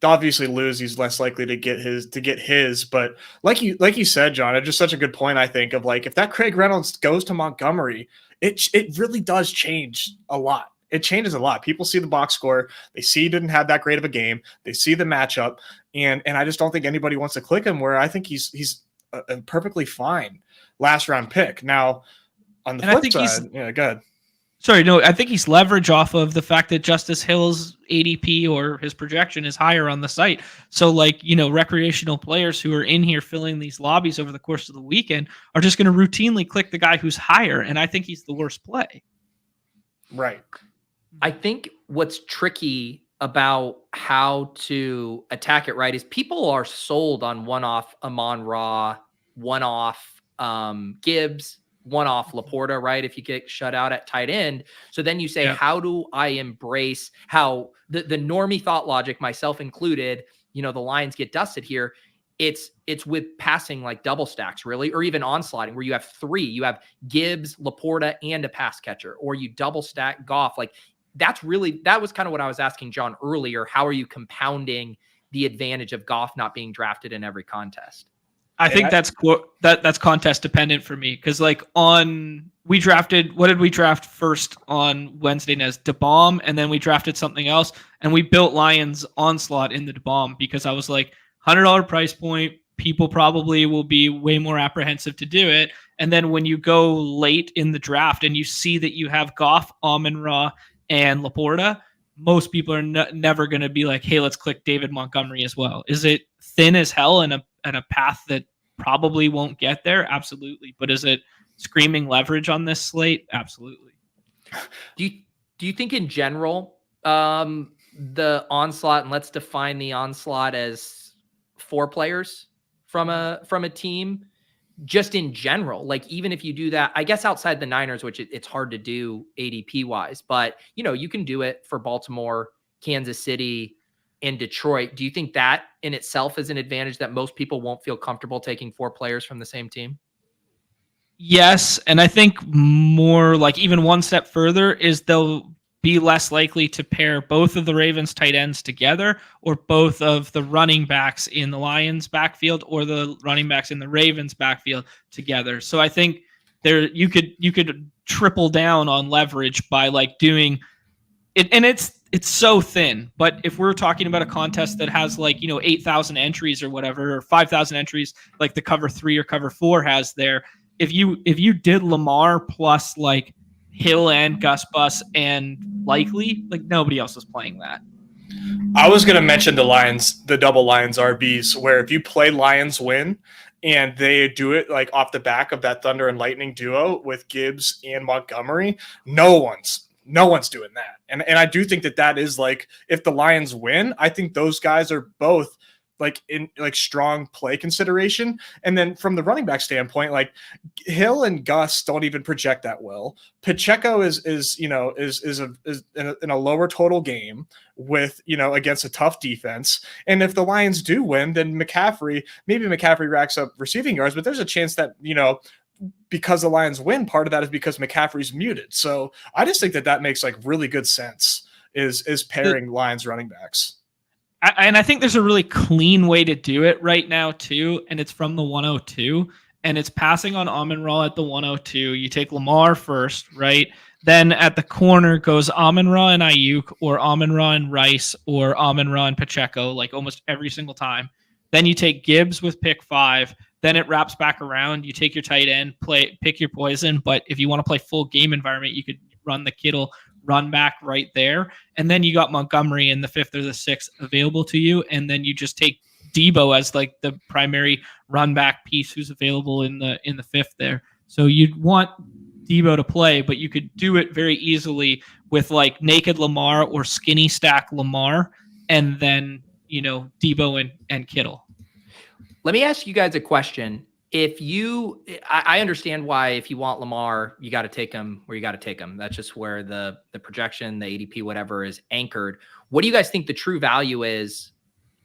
Speaker 2: less likely to get his. But like you said, John, it's just such a good point. I think of like if that Craig Reynolds goes to Montgomery, it really does change a lot. It changes a lot. People see the box score, they see he didn't have that great of a game, they see the matchup, and I just don't think anybody wants to click him. Where I think he's a perfectly fine last round pick. Now on the flip side, yeah, go ahead.
Speaker 3: Sorry, no, I think he's leverage off of the fact that Justice Hill's ADP or his projection is higher on the site. So, like, you know, recreational players who are in here filling these lobbies over the course of the weekend are just going to routinely click the guy who's higher, and I think he's the worst play.
Speaker 2: Right.
Speaker 1: I think what's tricky about how to attack it, right, is people are sold on one-off Amon-Ra, one-off Gibbs, one-off Laporta, right? If you get shut out at tight end. So then you say, how do I embrace how the normie thought logic, myself included, you know, the Lions get dusted here. It's with passing like double stacks, really, or even onslaughting where you have 3. You have Gibbs, Laporta, and a pass catcher, or you double stack Goff. Like that was kind of what I was asking John earlier. How are you compounding the advantage of Goff not being drafted in every contest?
Speaker 3: I think that's contest dependent for me because like what did we draft first on Wednesday as DeBomb, and then we drafted something else and we built Lions Onslaught in the DeBomb because I was like $100 price point, people probably will be way more apprehensive to do it. And then when you go late in the draft and you see that you have Goff, Amon-Ra, and Laporta, most people are never going to be like, hey, let's click David Montgomery as well. Is it thin as hell and a path that probably won't get there? Absolutely. But is it screaming leverage on this slate? Absolutely.
Speaker 1: Do you think in general, the onslaught, and let's define the onslaught as 4 players from a team, just in general. Like, even if you do that, I guess outside the Niners, which it's hard to do ADP wise, but you can do it for Baltimore, Kansas City, and Detroit. Do you think that in itself is an advantage, that most people won't feel comfortable taking 4 players from the same team?
Speaker 3: Yes, and I think more like even one step further is they'll be less likely to pair both of the Ravens tight ends together, or both of the running backs in the Lions backfield or the running backs in the Ravens backfield together. So I think there you could triple down on leverage by like doing it, and it's so thin. But if we're talking about a contest that has like 8,000 entries or whatever, or 5,000 entries like the cover 3 or cover 4 has there, if you did Lamar plus like Hill and Gus Bus and Likely, like nobody else is playing that.
Speaker 2: I was going to mention the double Lions RBs, where if you play Lions win and they do it like off the back of that Thunder and Lightning duo with Gibbs and Montgomery, no one's doing that. And I do think that is like, if the Lions win, I think those guys are both like in like strong play consideration. And then from the running back standpoint, like Hill and Gus don't even project that well. Pacheco is in a lower total game with, against a tough defense. And if the Lions do win, then McCaffrey racks up receiving yards, but there's a chance that, because the Lions win, part of that is because McCaffrey's muted. So I just think that makes like really good sense, is pairing Lions running backs.
Speaker 3: And I think there's a really clean way to do it right now too, and it's from the 102, and it's passing on Amon-Ra at the 102. You take Lamar first, right? Then at the corner goes Amon-Ra and Ayuk, or Amon-Ra and Rice, or Amon-Ra and Pacheco, like almost every single time. Then you take Gibbs with pick 5. Then it wraps back around. You take your tight end, pick your poison. But if you want to play full game environment, you could run the Kittle run back right there. And then you got Montgomery in the 5th or the 6th available to you. And then you just take Deebo as like the primary run back piece who's available in the 5th there. So you'd want Deebo to play, but you could do it very easily with like naked Lamar or skinny stack Lamar, and then, Deebo and Kittle.
Speaker 1: Let me ask you guys a question. I understand why if you want Lamar, you got to take him where you got to take him. That's just where the projection, the ADP, whatever is anchored. What do you guys think the true value is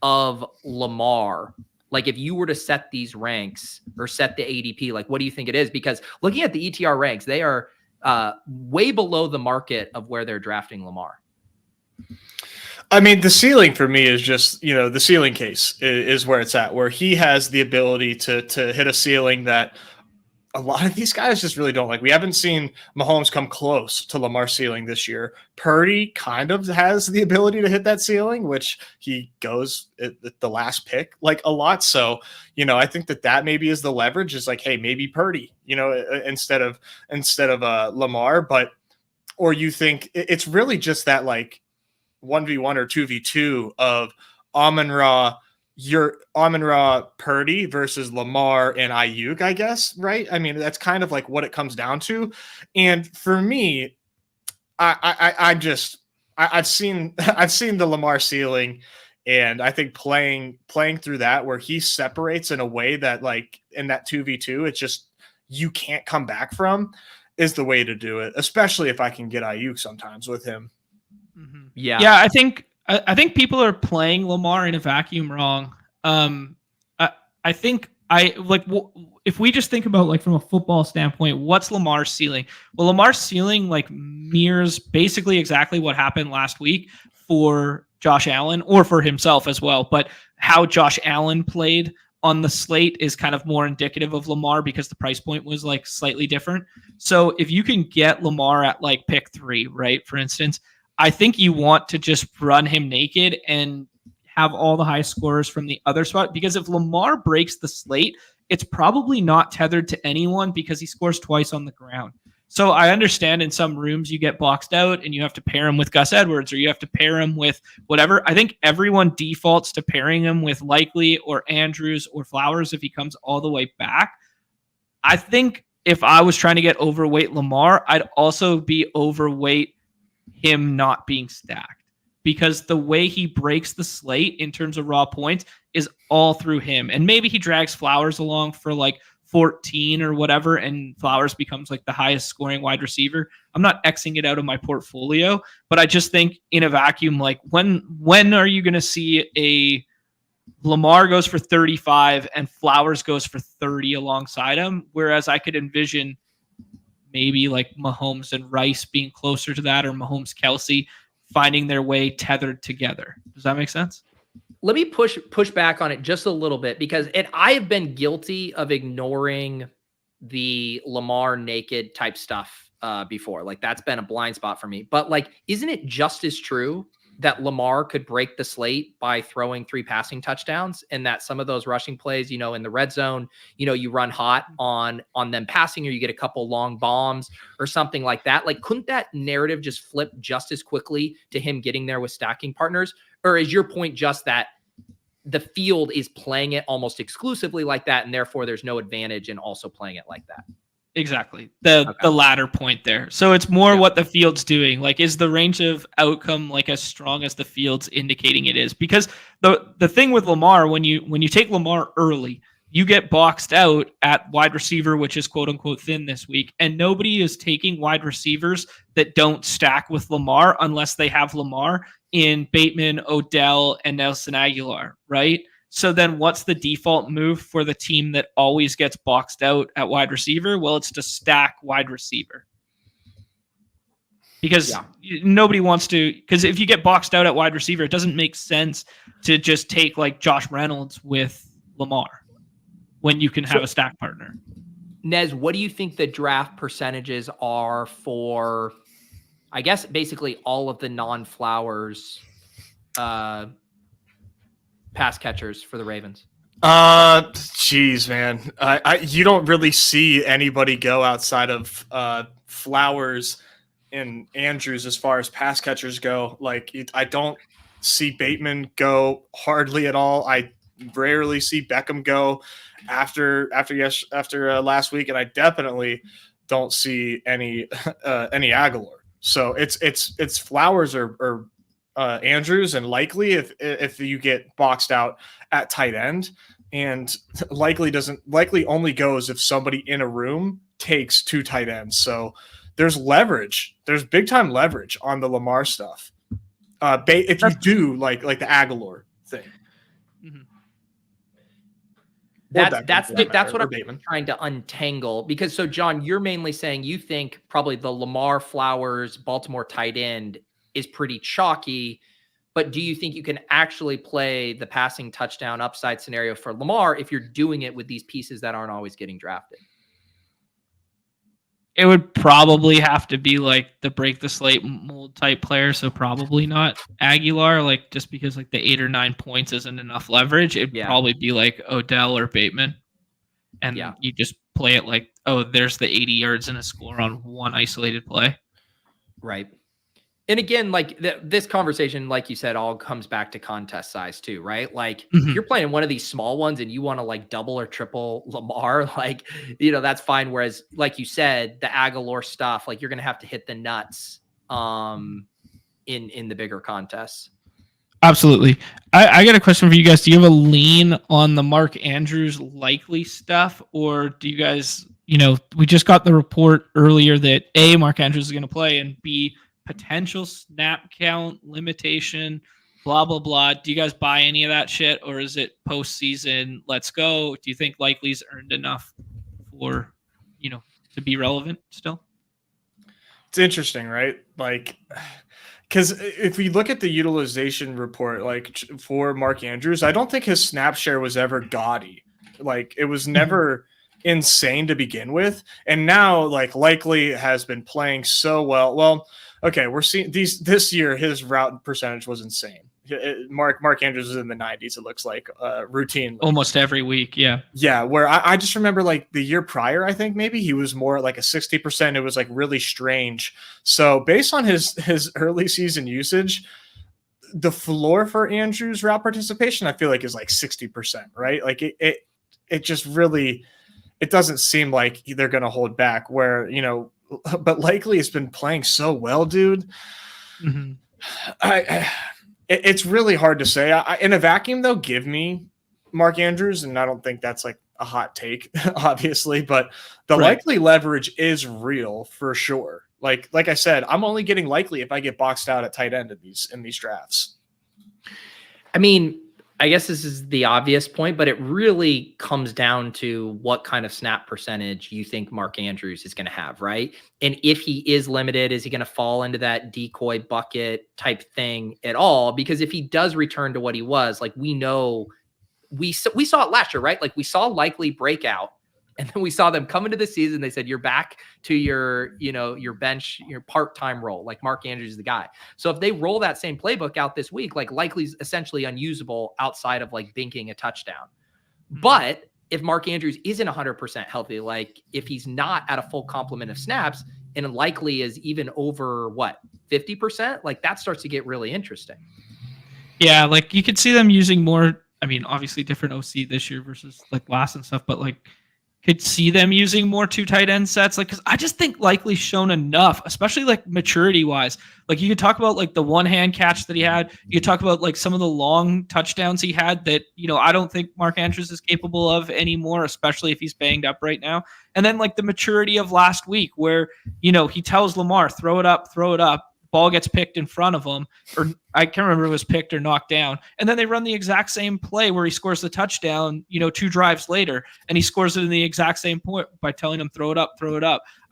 Speaker 1: of Lamar? Like if you were to set these ranks or set the ADP, like what do you think it is? Because looking at the ETR ranks, they are way below the market of where they're drafting Lamar.
Speaker 2: I mean, the ceiling for me is just, the ceiling case is where it's at, where he has the ability to hit a ceiling that a lot of these guys just really don't like. We haven't seen Mahomes come close to Lamar's ceiling this year. Purdy kind of has the ability to hit that ceiling, which he goes at the last pick like a lot. So, I think that maybe is the leverage, is like, hey, maybe Purdy, instead of Lamar, or you think it's really just that like 1v1 or 2v2 of Amon-Ra Purdy versus Lamar and Ayuk, I guess, right? I mean, that's kind of like what it comes down to. And for me, I've seen the Lamar ceiling, and I think playing through that where he separates in a way that like in that 2v2, it's just you can't come back from, is the way to do it, especially if I can get Ayuk sometimes with him.
Speaker 3: Mm-hmm. Yeah. I think people are playing Lamar in a vacuum wrong. I think if we just think about like from a football standpoint, what's Lamar's ceiling? Well, Lamar's ceiling like mirrors basically exactly what happened last week for Josh Allen, or for himself as well. But how Josh Allen played on the slate is kind of more indicative of Lamar because the price point was like slightly different. So if you can get Lamar at like pick 3, right, for instance, I think you want to just run him naked and have all the high scorers from the other spot, because if Lamar breaks the slate, it's probably not tethered to anyone because he scores twice on the ground. So I understand in some rooms you get boxed out and you have to pair him with Gus Edwards, or you have to pair him with whatever. I think everyone defaults to pairing him with Likely or Andrews or Flowers if he comes all the way back. I think if I was trying to get overweight Lamar, I'd also be overweight him not being stacked. because the way he breaks the slate in terms of raw points is all through him. And maybe he drags Flowers along for like 14 or whatever, and Flowers becomes like the highest scoring wide receiver. I'm not Xing it out of my portfolio, but I just think in a vacuum, like when are you going to see a Lamar goes for 35 and Flowers goes for 30 alongside him? Whereas I could envision maybe like Mahomes and Rice being closer to that, or Mahomes Kelsey finding their way tethered together. Does that make sense?
Speaker 1: Let me push back on it just a little bit, because I have been guilty of ignoring the Lamar naked type stuff before. Like, that's been a blind spot for me. But like, isn't it just as true that Lamar could break the slate by throwing 3 passing touchdowns, and that some of those rushing plays, in the red zone, you run hot on them passing, or you get a couple long bombs or something like that? Like, couldn't that narrative just flip just as quickly to him getting there with stacking partners? Or is your point just that the field is playing it almost exclusively like that, and therefore there's no advantage in also playing it like that?
Speaker 3: Exactly. The latter point there. So it's more what the field's doing. Like, is the range of outcome like as strong as the field's indicating it is? Because the thing with Lamar, when you take Lamar early, you get boxed out at wide receiver, which is quote unquote thin this week. And nobody is taking wide receivers that don't stack with Lamar unless they have Lamar in Bateman, Odell, and Nelson Aguilar, right? So then what's the default move for the team that always gets boxed out at wide receiver? Well, it's to stack wide receiver. Because nobody wants to, because if you get boxed out at wide receiver, it doesn't make sense to just take like Josh Reynolds with Lamar when you can have a stack partner.
Speaker 1: Nez, what do you think the draft percentages are for, I guess, basically all of the non-Flowers pass catchers for the Ravens?
Speaker 2: Geez, man. You don't really see anybody go outside of Flowers and Andrews as far as pass catchers go. Like, I don't see Bateman go hardly at all. I rarely see Beckham go after last week, and I definitely don't see any Aguilar. So it's Flowers or Andrews, and likely if you get boxed out at tight end, and likely only goes if somebody in a room takes 2 tight ends. So there's leverage. There's big time leverage on the Lamar stuff. If you do like the Aguilar thing.
Speaker 1: Mm-hmm. That's what I'm trying to untangle, because so John, you're mainly saying you think probably the Lamar Flowers Baltimore tight end is pretty chalky, but do you think you can actually play the passing touchdown upside scenario for Lamar if you're doing it with these pieces that aren't always getting drafted?
Speaker 3: It would probably have to be like the break the slate mold type player, so probably not Aguilar, like just because like the 8 or 9 points isn't enough leverage. It'd probably be like Odell or Bateman, and you just play it like, oh, there's the 80 yards and a score on one isolated play.
Speaker 1: Right. And again, like this conversation, like you said, all comes back to contest size too, right? Like if you're playing one of these small ones and you want to like double or triple Lamar, like, that's fine. Whereas like you said, the Aguilar stuff, like you're going to have to hit the nuts in the bigger contests.
Speaker 3: Absolutely. I got a question for you guys. Do you have a lean on the Mark Andrews likely stuff, or do you guys, we just got the report earlier that A, Mark Andrews is going to play, and B, potential snap count limitation, blah, blah, blah. Do you guys buy any of that shit, or is it postseason? Let's go. Do you think likely's earned enough for, to be relevant still?
Speaker 2: It's interesting, right? Like, because if we look at the utilization report, like for Mark Andrews, I don't think his snap share was ever gaudy. Like, it was never insane to begin with. And now, like, likely has been playing so well. Well, okay, we're seeing this year, his route percentage was insane. Mark Andrews was in the 90s, it looks like, routinely.
Speaker 3: Almost every week, yeah.
Speaker 2: Yeah, where I just remember, like, the year prior, I think maybe he was more like a 60%. It was, like, really strange. So based on his early season usage, the floor for Andrews' route participation, I feel like, is like 60%, right? Like, it just really – it doesn't seem like they're going to hold back where, but likely it's been playing so well, dude.
Speaker 3: Mm-hmm.
Speaker 2: It's really hard to say. In a vacuum, though, give me Mark Andrews, and I don't think that's like a hot take, obviously, but the likely leverage is real for sure. Like I said, I'm only getting likely if I get boxed out at tight end in these drafts.
Speaker 1: I mean, I guess this is the obvious point, but it really comes down to what kind of snap percentage you think Mark Andrews is going to have, right? And if he is limited, is he going to fall into that decoy bucket type thing at all? Because if he does return to what he was, like we know, we saw it last year, right? Like we saw likely breakout. And then we saw them come into the season. They said, you're back to your, your bench, your part-time role. Like Mark Andrews is the guy. So if they roll that same playbook out this week, like likely's essentially unusable outside of like binking a touchdown. But if Mark Andrews isn't 100% healthy, like if he's not at a full complement of snaps and likely is even over 50%, like that starts to get really interesting.
Speaker 3: Yeah. Like you could see them using more, I mean, obviously different OC this year versus like last and stuff, but like, could see them using more 2 tight end sets. Like, cause I just think likely shown enough, especially like maturity wise. Like you could talk about like the one hand catch that he had. You could talk about like some of the long touchdowns he had that, I don't think Mark Andrews is capable of anymore, especially if he's banged up right now. And then like the maturity of last week where, he tells Lamar, throw it up. Ball gets picked in front of him, or I can't remember if it was picked or knocked down. And then they run the exact same play where he scores the touchdown, 2 drives later, and he scores it in the exact same point by telling him, throw it up.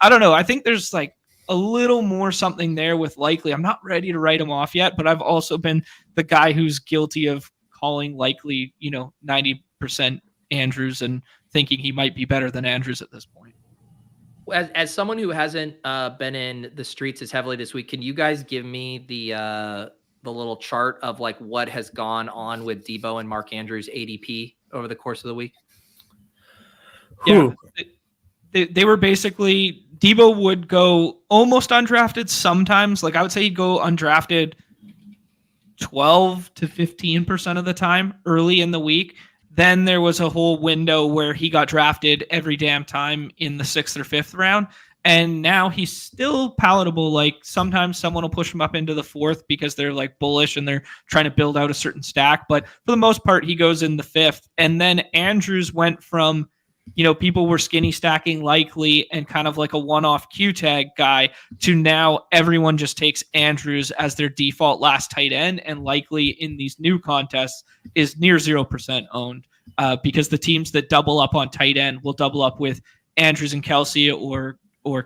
Speaker 3: I don't know. I think there's like a little more something there with likely. I'm not ready to write him off yet, but I've also been the guy who's guilty of calling likely, 90% Andrews and thinking he might be better than Andrews at this point.
Speaker 1: As someone who hasn't been in the streets as heavily this week, can you guys give me the little chart of like what has gone on with Deebo and Mark Andrews ADP over the course of the week?
Speaker 3: Yeah, they were basically, Deebo would go almost undrafted sometimes. Like I would say he'd go undrafted 12 to 15% of the time early in the week. Then there was a whole window where he got drafted every damn time in the 6th or 5th round. And now he's still palatable. Like sometimes someone will push him up into the 4th because they're like bullish and they're trying to build out a certain stack. But for the most part, he goes in the 5th. And then Andrews went from, people were skinny stacking likely and kind of like a one-off Q tag guy to now everyone just takes Andrews as their default last tight end, and likely in these new contests is near 0% owned because the teams that double up on tight end will double up with Andrews and Kelsey or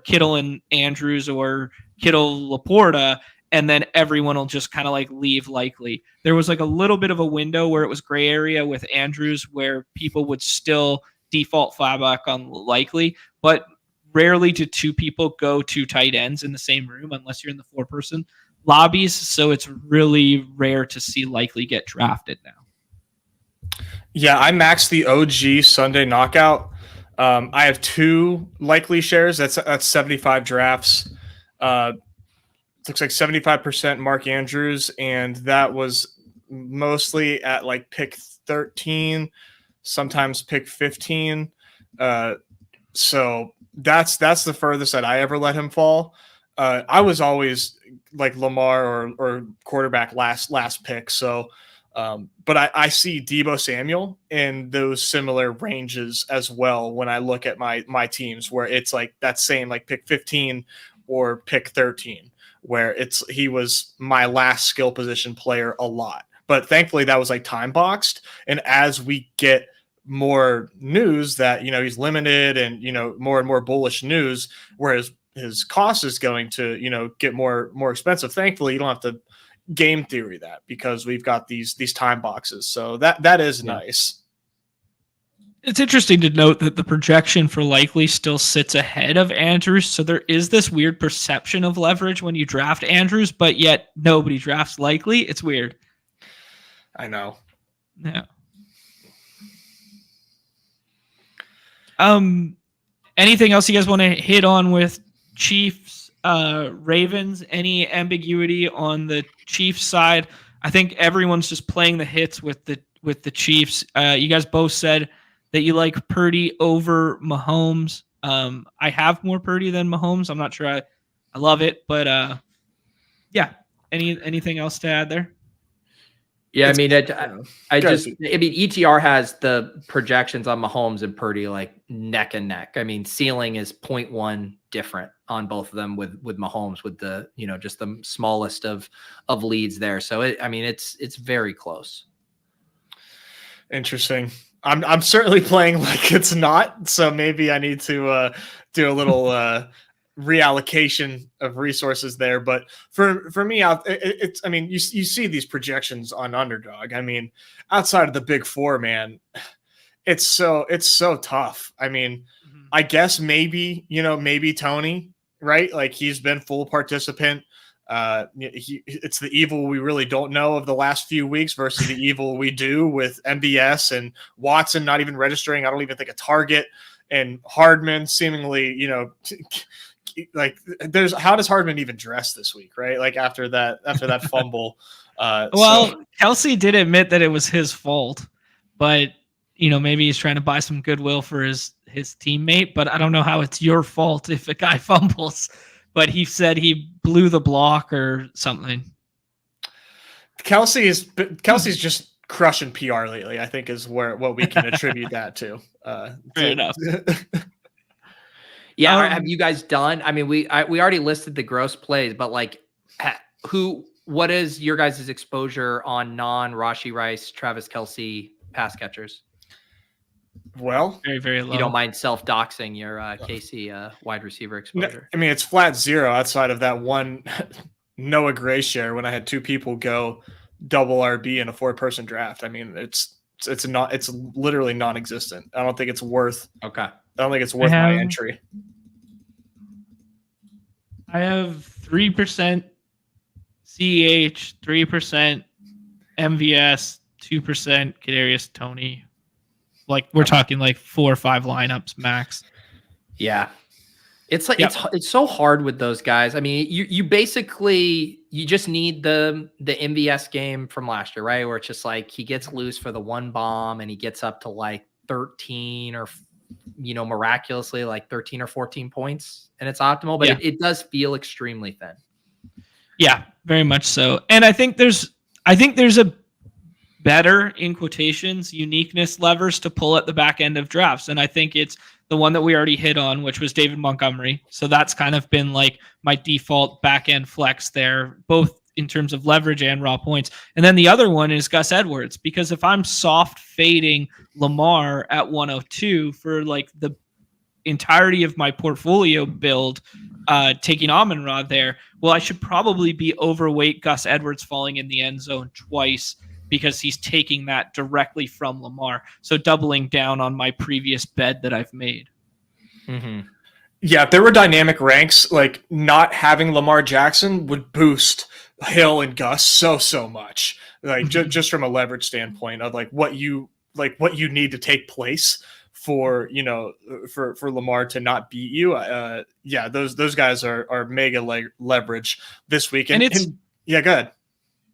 Speaker 3: Kittle and Andrews or Kittle Laporta, and then everyone will just kind of like leave likely. There was like a little bit of a window where it was gray area with Andrews where people would still default fallback on likely, but rarely do 2 people go 2 tight ends in the same room unless you're in the 4-person lobbies. So it's really rare to see likely get drafted now.
Speaker 2: Yeah, I maxed the OG Sunday knockout. I have 2 likely shares. That's 75 drafts. Looks like 75% Mark Andrews, and that was mostly at like pick 13. Sometimes pick 15. So that's the furthest that I ever let him fall. I was always like Lamar or quarterback last pick. So, but I see Deebo Samuel in those similar ranges as well when I look at my teams where it's like that same like pick 15 or pick 13, where he was my last skill position player a lot. But thankfully that was like time boxed. And as we get more news that, he's limited and, more and more bullish news, whereas his cost is going to, get more expensive. Thankfully, you don't have to game theory that because we've got these time boxes. So that is nice.
Speaker 3: It's interesting to note that the projection for likely still sits ahead of Andrews. So there is this weird perception of leverage when you draft Andrews, but yet nobody drafts likely. It's weird.
Speaker 2: I know.
Speaker 3: Yeah. Anything else you guys want to hit on with Chiefs, Ravens? Any ambiguity on the Chiefs side? I think everyone's just playing the hits with the Chiefs. You guys both said that you like Purdy over Mahomes. I have more Purdy than Mahomes. I'm not sure I love it, but yeah. Anything else to add there?
Speaker 1: Yeah, I
Speaker 2: It's-
Speaker 1: mean,
Speaker 2: Go ahead.
Speaker 1: ETR has the projections on Mahomes and Purdy like neck and neck. I mean, ceiling is 0.1 different on both of them with Mahomes with the, just the smallest of leads there. So it's very close.
Speaker 2: Interesting. I'm certainly playing like it's not, so maybe I need to do a little reallocation of resources there. But for me, it's I mean, you see these projections on Underdog. I mean, outside of the big four, man, it's so tough. I mean, I guess maybe Tony, right? Like he's been full participant. It's the evil we really don't know of the last few weeks versus the evil we do with MBS and Watson not even registering. I don't even think a target, and Hardman seemingly, like how does Hardman even dress this week, right? Like after that fumble.
Speaker 3: Kelsey did admit that it was his fault, but maybe he's trying to buy some goodwill for his teammate. But I don't know how it's your fault if a guy fumbles. But he said he blew the block or something.
Speaker 2: Kelsey's just crushing PR lately, I think, is what we can attribute that to.
Speaker 3: Fair enough.
Speaker 1: Yeah, have you guys done? I mean, we already listed the gross plays, but like, what is your guys' exposure on non-Rashee Rice, Travis Kelce pass catchers?
Speaker 2: Well,
Speaker 3: very, very low.
Speaker 1: You don't mind self-doxing your KC wide receiver exposure?
Speaker 2: I mean, it's flat zero outside of that one Noah Gray share when I had two people go double RB in a 4-person draft. I mean, it's literally non-existent. I don't think it's worth.
Speaker 1: Okay.
Speaker 2: I don't think it's worth my entry.
Speaker 3: I have 3% CEH, 3% MVS, 2% Kadarius Toney. Like we're talking like 4 or 5 lineups max.
Speaker 1: Yeah. It's like it's so hard with those guys. I mean, you basically just need the MVS game from last year, right? Where it's just like he gets loose for the one bomb and he gets up to like 13 or miraculously like 13 or 14 points and it's optimal, but it does feel extremely thin. Yeah,
Speaker 3: very much so. And I think there's a better, in quotations, uniqueness levers to pull at the back end of drafts. And I think it's the one that we already hit on, which was David Montgomery. So that's kind of been like my default back end flex there, both in terms of leverage and raw points. And then the other one is Gus Edwards, because if I'm soft fading Lamar at 102 for like the entirety of my portfolio build, taking Amon-Ra there, well, I should probably be overweight Gus Edwards falling in the end zone twice, because he's taking that directly from Lamar. So doubling down on my previous bet that I've made.
Speaker 2: Mm-hmm. Yeah, if there were dynamic ranks, like not having Lamar Jackson would boost Hill and Gus so much. Like just from a leverage standpoint of like what you need to take place for for Lamar to not beat you. Those guys are mega leverage this week. And go ahead.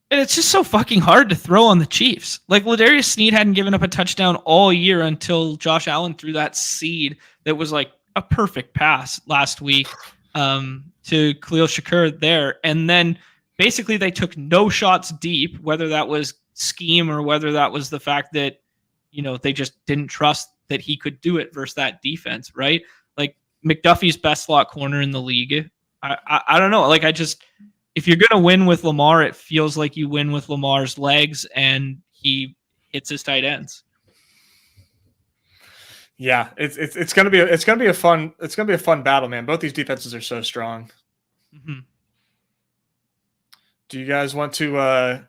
Speaker 3: And it's just so fucking hard to throw on the Chiefs. Like Ladarius Sneed hadn't given up a touchdown all year until Josh Allen threw that seed that was like a perfect pass last week to Khalil Shakur there. And then basically they took no shots deep, whether that was scheme or whether that was the fact that, they just didn't trust that he could do it versus that defense, right? Like McDuffie's best slot corner in the league. I don't know. Like if you're going to win with Lamar, it feels like you win with Lamar's legs and he hits his tight ends.
Speaker 2: Yeah, it's going to be a fun battle, man. Both these defenses are so strong.
Speaker 3: Mm-hmm.
Speaker 2: Do you guys want to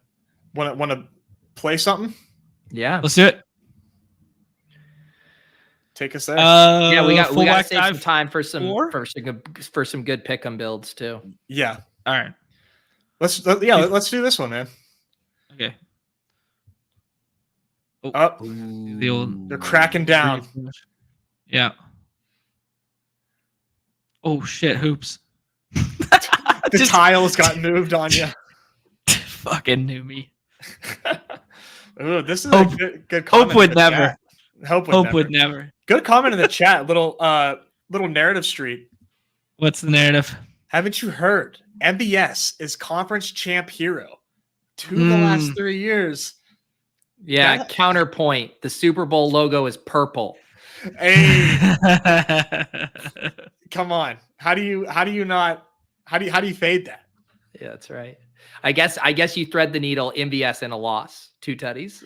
Speaker 2: play something?
Speaker 1: Yeah,
Speaker 3: let's do it.
Speaker 2: Take us there.
Speaker 1: We got to save some time for some good pick 'em builds too.
Speaker 2: Yeah.
Speaker 3: All right.
Speaker 2: Let's do this one, man.
Speaker 3: Okay.
Speaker 2: They're cracking down.
Speaker 3: Yeah. Oh shit, hoops.
Speaker 2: The tiles got moved on you.
Speaker 3: Fucking knew me.
Speaker 2: Ooh, this is a good comment.
Speaker 3: Hope would never.
Speaker 2: Hope would never. Good comment in the chat. Little narrative street.
Speaker 3: What's the narrative?
Speaker 2: Haven't you heard? MBS is conference champ hero. 2 of the last 3 years.
Speaker 1: Yeah, counterpoint. The Super Bowl logo is purple.
Speaker 2: Hey, come on. How do you fade that?
Speaker 1: Yeah, that's right. I guess you thread the needle, MVS and a loss, 2 tutties.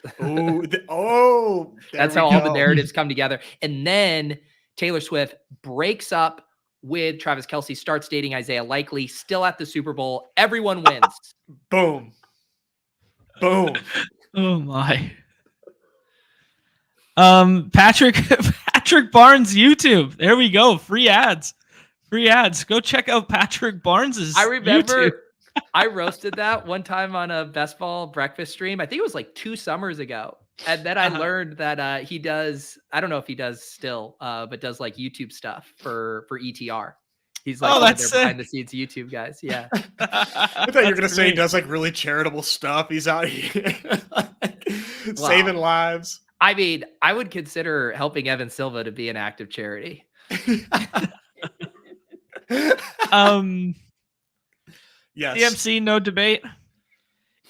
Speaker 1: That's how all the narratives come together. And then Taylor Swift breaks up with Travis Kelce, starts dating Isaiah Likely, still at the Super Bowl. Everyone wins.
Speaker 2: Boom. Boom.
Speaker 3: Oh my. Patrick Barnes YouTube. There we go. Free ads. Go check out Patrick Barnes's
Speaker 1: I remember
Speaker 3: YouTube.
Speaker 1: I roasted that one time on a best ball breakfast stream. I think it was like 2 summers ago. And then I learned that he does, I don't know if he does still, but does like YouTube stuff for ETR. He's like one of their behind the scenes YouTube guys. Yeah.
Speaker 2: I thought you were going to say he does like really charitable stuff. He's out here saving lives.
Speaker 1: I mean, I would consider helping Evan Silva to be an active charity.
Speaker 2: Yes.
Speaker 3: CMC, no debate.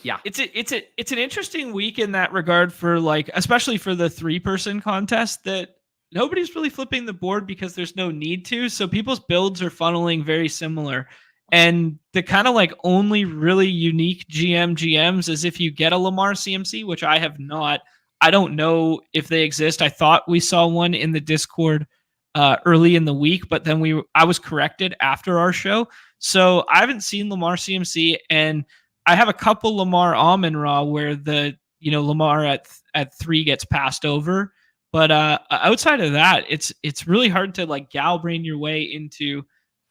Speaker 1: Yeah.
Speaker 3: It's an interesting week in that regard for like, especially for the 3-person contest, that nobody's really flipping the board because there's no need to. So people's builds are funneling very similar. And the kind of like only really unique GMs is if you get a Lamar CMC, which I have not. I don't know if they exist. I thought we saw one in the Discord early in the week, but then I was corrected after our show. So I haven't seen Lamar CMC, and I have a couple Lamar Amon-Ra where the Lamar at 3 gets passed over. But outside of that, it's really hard to like gal brain your way into,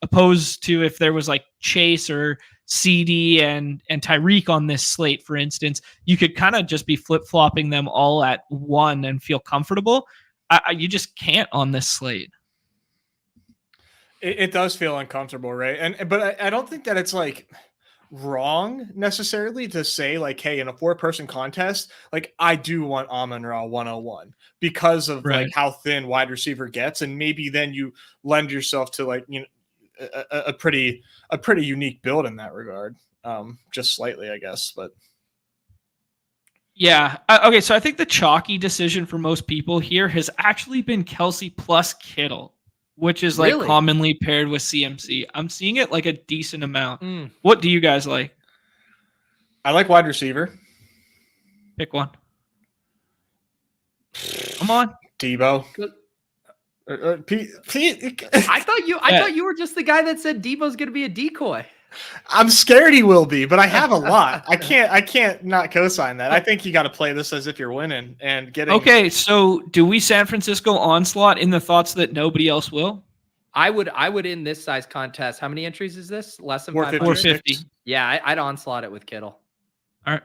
Speaker 3: opposed to if there was like Chase or CD and Tyreek on this slate, for instance, you could kind of just be flip-flopping them all at 1 and feel comfortable. You just can't on this slate.
Speaker 2: It does feel uncomfortable, right? But I don't think that it's like wrong necessarily to say like, hey, in a 4-person contest, like I do want Amon-Ra 101 because of like how thin wide receiver gets, and maybe then you lend yourself to like a pretty unique build in that regard, just slightly, I guess. But
Speaker 3: yeah, okay. So I think the chalky decision for most people here has actually been Kelce plus Kittle, which is like commonly paired with CMC. I'm seeing it like a decent amount. What do you guys like?
Speaker 2: I like wide receiver.
Speaker 3: Pick one. Come on,
Speaker 2: Deebo.
Speaker 1: I thought you were just the guy that said Deebo's going to be a decoy.
Speaker 2: I'm scared he will be, but I have a lot. I can't not co-sign that. I think you got to play this as if you're winning and getting.
Speaker 3: Okay, so do we San Francisco onslaught in the thoughts that nobody else will?
Speaker 1: I would in this size contest. How many entries is this? Less than
Speaker 3: 450.
Speaker 1: Yeah, I'd onslaught it with Kittle.
Speaker 3: All right.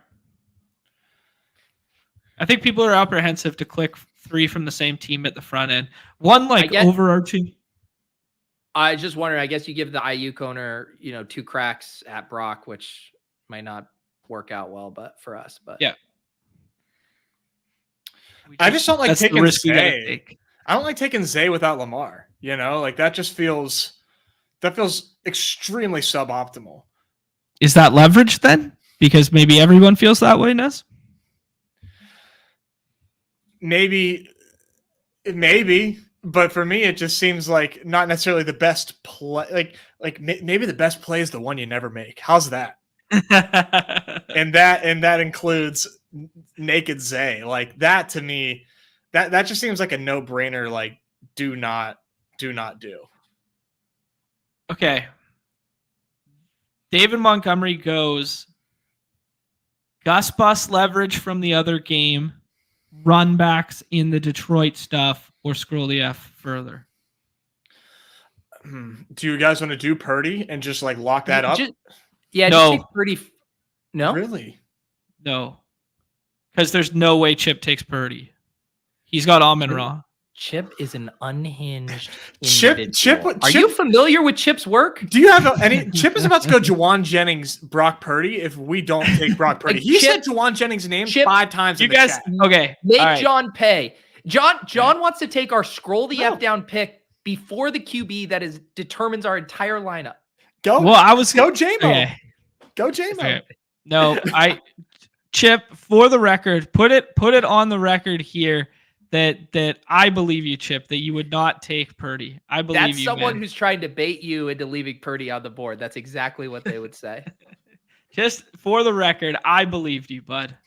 Speaker 3: I think people are apprehensive to click 3 from the same team at the front end. One overarching.
Speaker 1: I just wonder, I guess you give the Ayuk owner, 2 cracks at Brock, which might not work out well, but for us, but
Speaker 3: yeah.
Speaker 2: I just don't like taking Zay. I don't like taking Zay without Lamar, like that just feels extremely suboptimal.
Speaker 3: Is that leverage then? Because maybe everyone feels that way, Ness?
Speaker 2: Maybe, but for me, it just seems like not necessarily the best play. Like maybe the best play is the one you never make. How's that? and that includes naked Zay. Like that to me, that just seems like a no-brainer. Like do not do.
Speaker 3: Okay. David Montgomery goes Gus Bus leverage from the other game, run backs in the Detroit stuff, or scroll the F further.
Speaker 2: Do you guys want to do Purdy and just like lock that up?
Speaker 1: No.
Speaker 2: Just
Speaker 1: take Purdy. No,
Speaker 2: really,
Speaker 3: no, because there's no way Chip takes Purdy. He's got Amon-Ra.
Speaker 1: Chip is an unhinged
Speaker 2: Chip.
Speaker 1: Are you familiar with Chip's work?
Speaker 2: Do you have any? Chip is about to go Juwan Jennings, Brock Purdy. If we don't take Brock Purdy, he said Juwan Jennings' name 5 times.
Speaker 3: You guys, okay?
Speaker 1: Make John pay. John wants to take our scroll the F down pick before the QB that determines our entire lineup.
Speaker 2: Go.
Speaker 3: Well, I was
Speaker 2: go JMO.
Speaker 3: Okay.
Speaker 2: Go JMO.
Speaker 3: Okay. No, Chip, for the record, put it on the record here that I believe you, Chip, that you would not take Purdy. I believe
Speaker 1: That's
Speaker 3: you,
Speaker 1: someone
Speaker 3: man.
Speaker 1: who's trying to bait you into leaving Purdy on the board. That's exactly what they would say.
Speaker 3: Just for the record, I believed you, bud.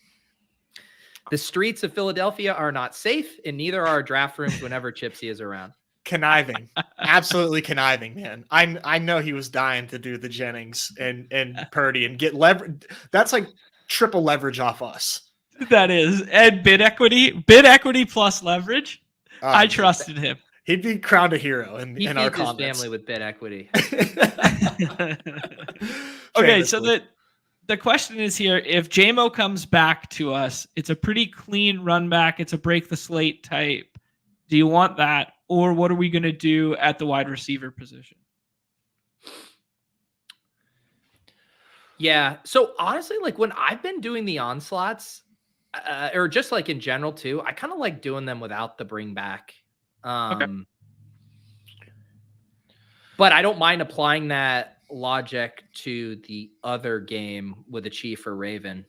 Speaker 1: The streets of Philadelphia are not safe, and neither are our draft rooms whenever Chipsy is around.
Speaker 2: Conniving. Absolutely conniving, man. I know he was dying to do the Jennings and Purdy and get leverage. That's like triple leverage off us.
Speaker 3: That is. And bid equity plus leverage. I trusted him.
Speaker 2: He'd be crowned a hero in our
Speaker 1: feeds his
Speaker 2: comments.
Speaker 1: family with bid equity.
Speaker 3: Okay, so the question is here, if JMO comes back to us, it's a pretty clean run back. It's a break the slate type. Do you want that? Or what are we going to do at the wide receiver position?
Speaker 1: Yeah. So honestly, like when I've been doing the onslaughts, or just like in general too, I kind of like doing them without the bring back.
Speaker 3: Okay.
Speaker 1: But I don't mind applying that logic to the other game with a Chief or Raven.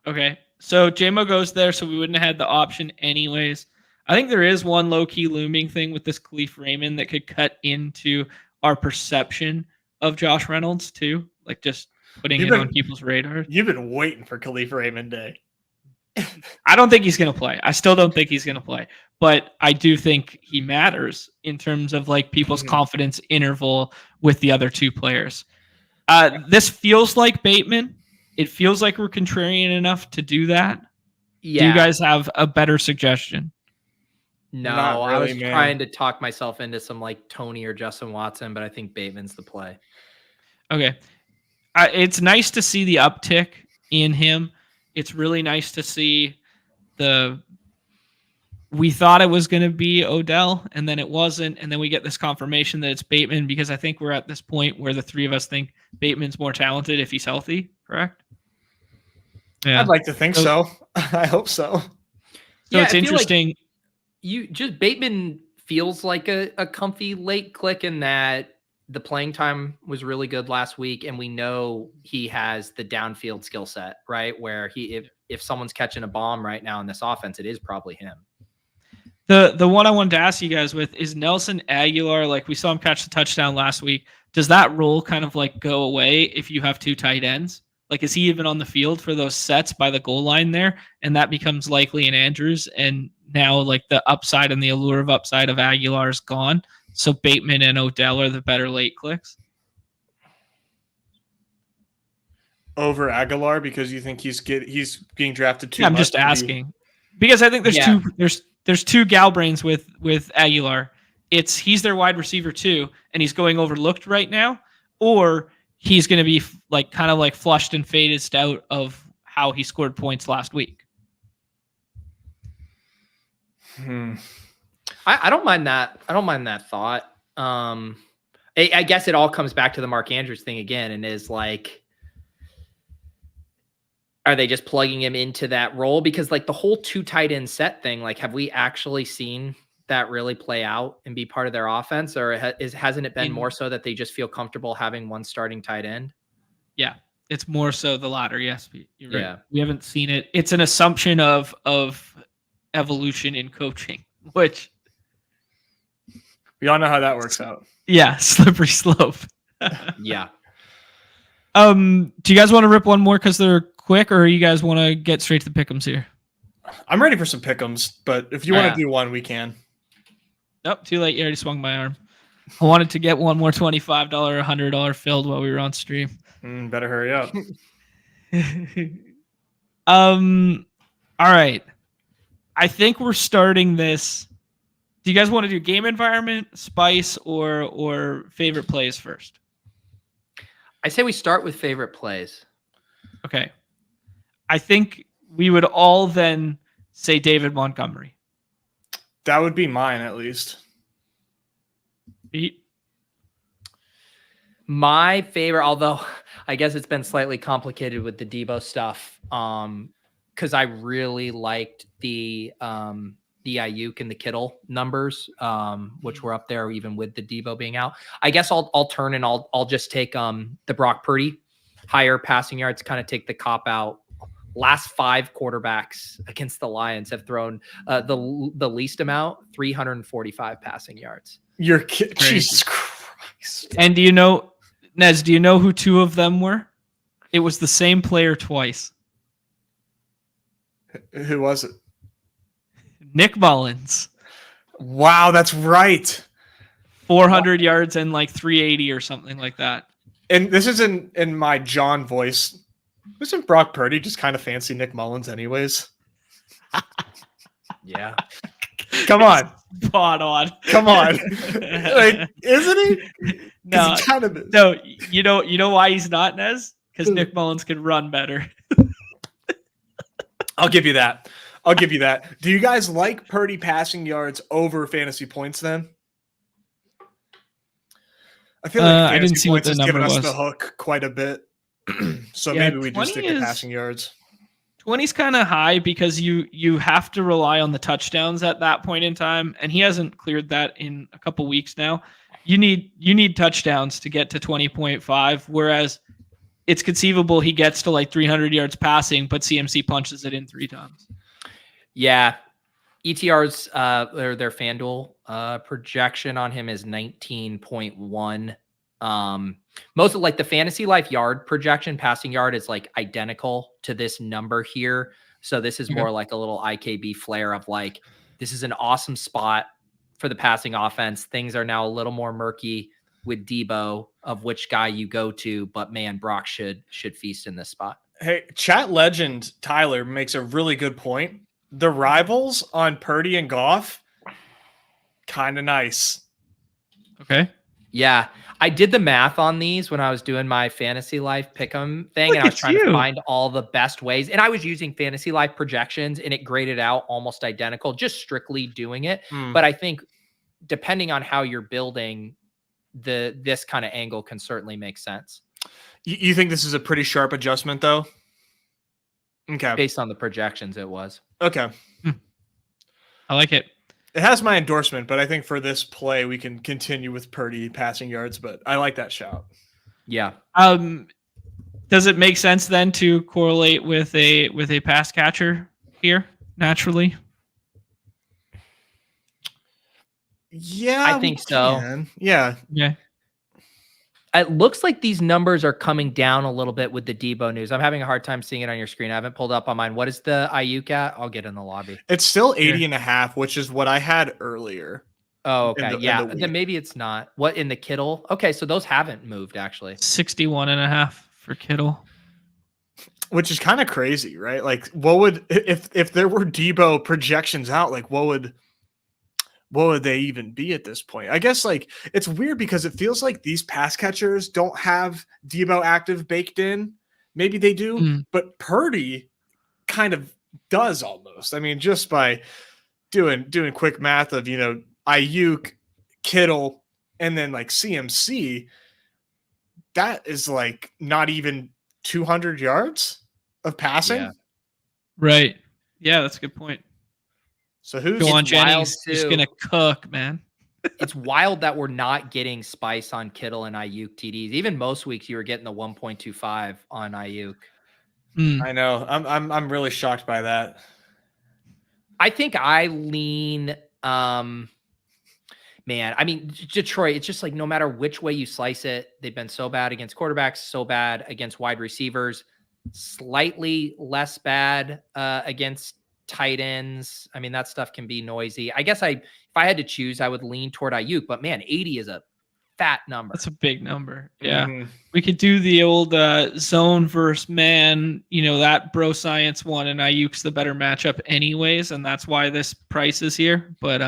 Speaker 3: Okay. So JMO goes there, so we wouldn't have had the option anyways. I think there is one low-key looming thing with this Khalif Raymond that could cut into our perception of Josh Reynolds too, like just putting it on people's radar.
Speaker 2: You've been waiting for Khalif Raymond Day.
Speaker 3: I don't think he's going to play. I still don't think he's going to play, but I do think he matters in terms of like people's confidence interval with the other two players. This feels like Bateman. It feels like we're contrarian enough to do that.
Speaker 1: Yeah.
Speaker 3: Do you guys have a better suggestion?
Speaker 1: No,
Speaker 2: Not
Speaker 1: I
Speaker 2: really,
Speaker 1: was
Speaker 2: man.
Speaker 1: trying to talk myself into some like Tony or Justin Watson, but I think Bateman's the play.
Speaker 3: Okay. It's nice to see the uptick in him. It's really nice to see we thought it was going to be Odell, and then it wasn't, and then we get this confirmation that it's Bateman, because I think we're at this point where the three of us think Bateman's more talented if he's healthy, correct? Yeah.
Speaker 2: I'd like to think so. I hope so.
Speaker 3: So it's interesting.
Speaker 1: Bateman feels like a comfy late click in that the playing time was really good last week, and we know he has the downfield skill set, right? Where if someone's catching a bomb right now in this offense, it is probably him.
Speaker 3: The one I wanted to ask you guys with is Nelson Aguilar. Like we saw him catch the touchdown last week. Does that role kind of like go away if you have two tight ends? Like, is he even on the field for those sets by the goal line there? And that becomes likely in Andrews. And now like the upside and the allure of upside of Aguilar is gone. So Bateman and Odell are the better late clicks.
Speaker 2: Over Aguilar because you think he's being drafted too much?
Speaker 3: I'm just asking because I think there's two gal brains with Aguilar. He's their wide receiver too, and he's going overlooked right now, or he's going to be like kind of like flushed and faded out of how he scored points last week.
Speaker 1: I don't mind that. I don't mind that thought. I guess it all comes back to the Mark Andrews thing again, and is like, are they just plugging him into that role? Because like the whole two tight end set thing, like, have we actually seen that really play out and be part of their offense, or hasn't it been more so that they just feel comfortable having one starting tight end?
Speaker 3: Yeah, it's more so the latter. Yes, you're right.
Speaker 1: Yeah,
Speaker 3: we haven't seen it. It's an assumption of evolution in coaching, which
Speaker 2: we all know how that works out.
Speaker 3: Yeah, slippery slope.
Speaker 1: Yeah.
Speaker 3: Do you guys want to rip one more because they're quick, or you guys want to get straight to the pick'ems here?
Speaker 2: I'm ready for some pick'ems, but if you want to do one, we can.
Speaker 3: Nope, too late. You already swung my arm. I wanted to get one more $25 or $100 filled while we were on stream.
Speaker 2: Better hurry up.
Speaker 3: All right. I think we're starting this. Do you guys want to do game environment, spice, or favorite plays first?
Speaker 1: I say we start with favorite plays.
Speaker 3: Okay. I think we would all then say David Montgomery.
Speaker 2: That would be mine, at least.
Speaker 3: Pete?
Speaker 1: My favorite, although I guess it's been slightly complicated with the Deebo stuff, because I really liked the the Ayuk and the Kittle numbers, which were up there even with the Deebo being out. I guess I'll turn and I'll just take the Brock Purdy higher passing yards, kind of take the cop out. Last 5 quarterbacks against the Lions have thrown the least amount, 345 passing yards.
Speaker 2: You're kidding. Jesus Christ.
Speaker 3: And do you know, Nez, do you know who 2 of them were? It was the same player twice.
Speaker 2: Who was it?
Speaker 3: Nick Mullins.
Speaker 2: Wow, that's right.
Speaker 3: 400 yards and like 380 or something like that.
Speaker 2: And this is in my John voice. Wasn't Brock Purdy just kind of fancy Nick Mullins anyways?
Speaker 1: Yeah.
Speaker 2: Come on.
Speaker 3: Spot on.
Speaker 2: Come on. Like, isn't he?
Speaker 3: No,
Speaker 2: he kind of is.
Speaker 3: No, you know why he's not, Nez? Because Nick Mullins can run better.
Speaker 2: I'll give you that. Do you guys like Purdy passing yards over fantasy points then? I feel like
Speaker 3: I didn't see what the
Speaker 2: has
Speaker 3: number
Speaker 2: given us
Speaker 3: was.
Speaker 2: the hook quite a bit. So
Speaker 3: Yeah,
Speaker 2: maybe we just stick to passing yards.
Speaker 3: 20's kind of high because you have to rely on the touchdowns at that point in time, and he hasn't cleared that in a couple weeks now. You need touchdowns to get to 20.5, whereas it's conceivable he gets to like 300 yards passing, but CMC punches it in 3 times.
Speaker 1: Yeah. ETR's their FanDuel projection on him is 19.1. Most of like the fantasy life yard projection, passing yard is like identical to this number here. So this is more like a little IKB flair of like, this is an awesome spot for the passing offense. Things are now a little more murky with Deebo of which guy you go to, but man, Brock should feast in this spot.
Speaker 2: Hey, chat legend Tyler makes a really good point. The rivals on Purdy and Goff, kind of nice.
Speaker 3: Okay.
Speaker 1: Yeah, I did the math on these when I was doing my fantasy life pick'em thing, and I was trying to find all the best ways. And I was using fantasy life projections, and it graded out almost identical, just strictly doing it. But I think depending on how you're building, this kind of angle can certainly make sense.
Speaker 2: You think this is a pretty sharp adjustment, though? Okay.
Speaker 1: Based on the projections, it was.
Speaker 2: Okay.
Speaker 3: I like it.
Speaker 2: It has my endorsement, but I think for this play, we can continue with Purdy passing yards, but I like that shout.
Speaker 1: Yeah.
Speaker 3: Does it make sense then to correlate with a pass catcher here naturally?
Speaker 2: Yeah,
Speaker 1: I think so.
Speaker 2: Yeah.
Speaker 3: Yeah.
Speaker 1: It looks like these numbers are coming down a little bit with the Deebo news. I'm having a hard time seeing it on your screen. I haven't pulled up on mine. What is the Ayuk at? I'll get in the lobby.
Speaker 2: It's still 80.5, which is what I had earlier.
Speaker 1: Oh, okay. Then maybe it's not. What in the Kittle? Okay, so those haven't moved actually.
Speaker 3: 61.5 for Kittle.
Speaker 2: Which is kind of crazy, right? Like, what would if there were Deebo projections out? Like, what would they even be at this point? I guess like it's weird because it feels like these pass catchers don't have Deebo active baked in. Maybe they do, but Purdy kind of does almost. I mean, just by doing quick math of Ayuk, Kittle, and then like CMC, that is like not even 200 yards of passing.
Speaker 1: Yeah.
Speaker 3: Right. Yeah, that's a good point.
Speaker 2: So who's
Speaker 3: Go on, Jennings is going to cook, man.
Speaker 1: It's wild that we're not getting spice on Kittle and Ayuk TDs. Even most weeks you were getting the 1.25 on Ayuk.
Speaker 2: I know. I'm really shocked by that.
Speaker 1: I think I lean man, I mean, Detroit, it's just like no matter which way you slice it, they've been so bad against quarterbacks, so bad against wide receivers, slightly less bad against tight ends. I mean, that stuff can be noisy. I guess if I had to choose, I would lean toward Ayuk, but man, 80 is a fat number.
Speaker 3: That's a big number. Yeah. We could do the old zone versus man, that bro science one, and Ayuk's the better matchup anyways, and that's why this price is here. But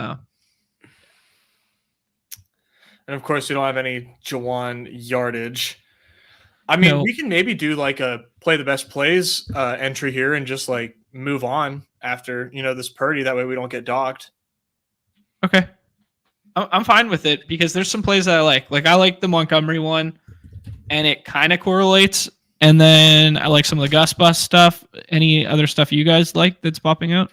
Speaker 2: and of course, we don't have any Jawan yardage. I mean, we can maybe do like a play the best plays entry here and just like move on after, this Purdy. That way we don't get docked.
Speaker 3: Okay. I'm fine with it because there's some plays that I like. Like I like the Montgomery one and it kind of correlates. And then I like some of the Gus Bus stuff. Any other stuff you guys like that's popping out?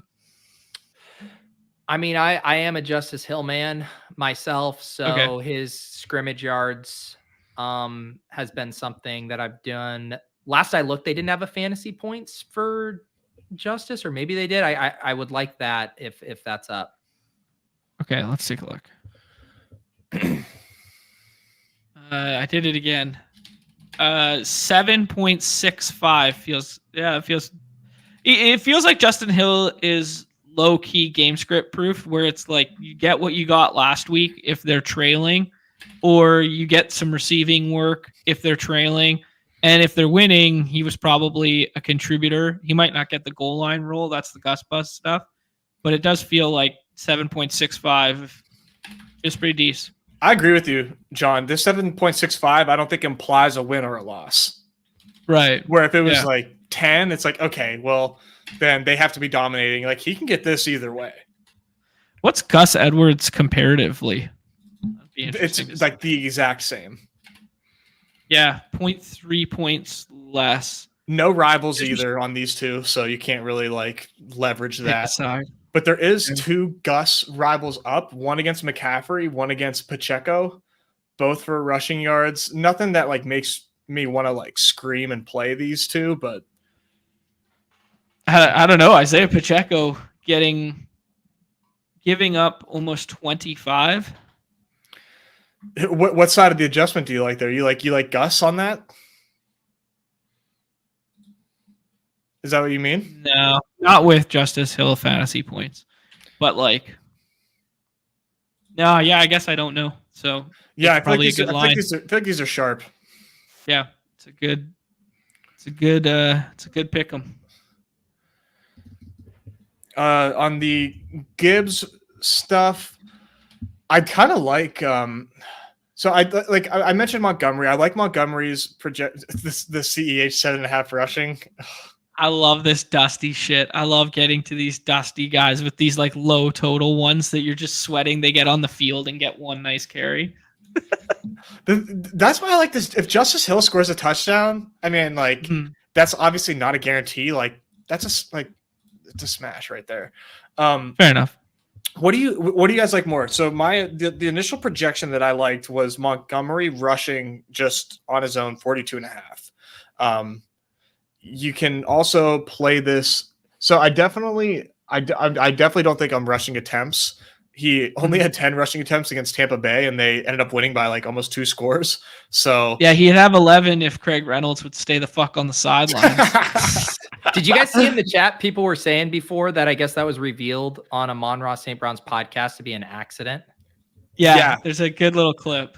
Speaker 1: I mean, I am a Justice Hill man myself, so his scrimmage yards has been something that I've done. Last I looked, they didn't have a fantasy points for Justice, or maybe they did. I would like that if that's up.
Speaker 3: Okay, let's take a look. I did it again. 7.65 feels. It feels like Justin Hill is low key game script proof, where it's like you get what you got last week if they're trailing, or you get some receiving work if they're trailing. And if they're winning, he was probably a contributor. He might not get the goal line role. That's the Gus Bus stuff. But it does feel like 7.65 is pretty decent.
Speaker 2: I agree with you, John. This 7.65, I don't think implies a win or a loss.
Speaker 3: Right.
Speaker 2: Where if it was like 10, it's like, okay, well, then they have to be dominating. Like, he can get this either way.
Speaker 3: What's Gus Edwards comparatively?
Speaker 2: It's like the exact same.
Speaker 3: Yeah, 0.3 points less.
Speaker 2: No rivals either on these two, so you can't really like leverage that. But there is 2 Gus rivals up, one against McCaffrey, one against Pacheco, both for rushing yards. Nothing that like makes me want to like scream and play these two, but
Speaker 3: I don't know. Isaiah Pacheco giving up almost 25.
Speaker 2: What side of the adjustment do you like there? You like Gus on that? Is that what you mean?
Speaker 3: No, not with Justice Hill fantasy points, but like, no, yeah, I guess I don't know. So
Speaker 2: yeah, I feel
Speaker 3: probably a good line.
Speaker 2: I feel like these are sharp.
Speaker 3: Yeah, it's a good pick 'em.
Speaker 2: On the Gibbs stuff, I kind of like. So I mentioned Montgomery. I like Montgomery's project. The CEH 7.5 rushing.
Speaker 3: I love this dusty shit. I love getting to these dusty guys with these like low total ones that you're just sweating. They get on the field and get one nice carry.
Speaker 2: That's why I like this. If Justice Hill scores a touchdown, I mean, like that's obviously not a guarantee. Like that's it's a smash right there.
Speaker 3: Fair enough.
Speaker 2: What do you guys like more? So the initial projection that I liked was Montgomery rushing just on his own 42.5. You can also play this. So I definitely don't think I'm rushing attempts. He only had 10 rushing attempts against Tampa Bay, and they ended up winning by like almost 2 scores. So
Speaker 3: yeah, he'd have 11 if Craig Reynolds would stay the fuck on the sidelines.
Speaker 1: Did you guys see in the chat people were saying before that I guess that was revealed on Amon-Ra St. Brown's podcast to be an accident?
Speaker 3: Yeah, there's a good little clip.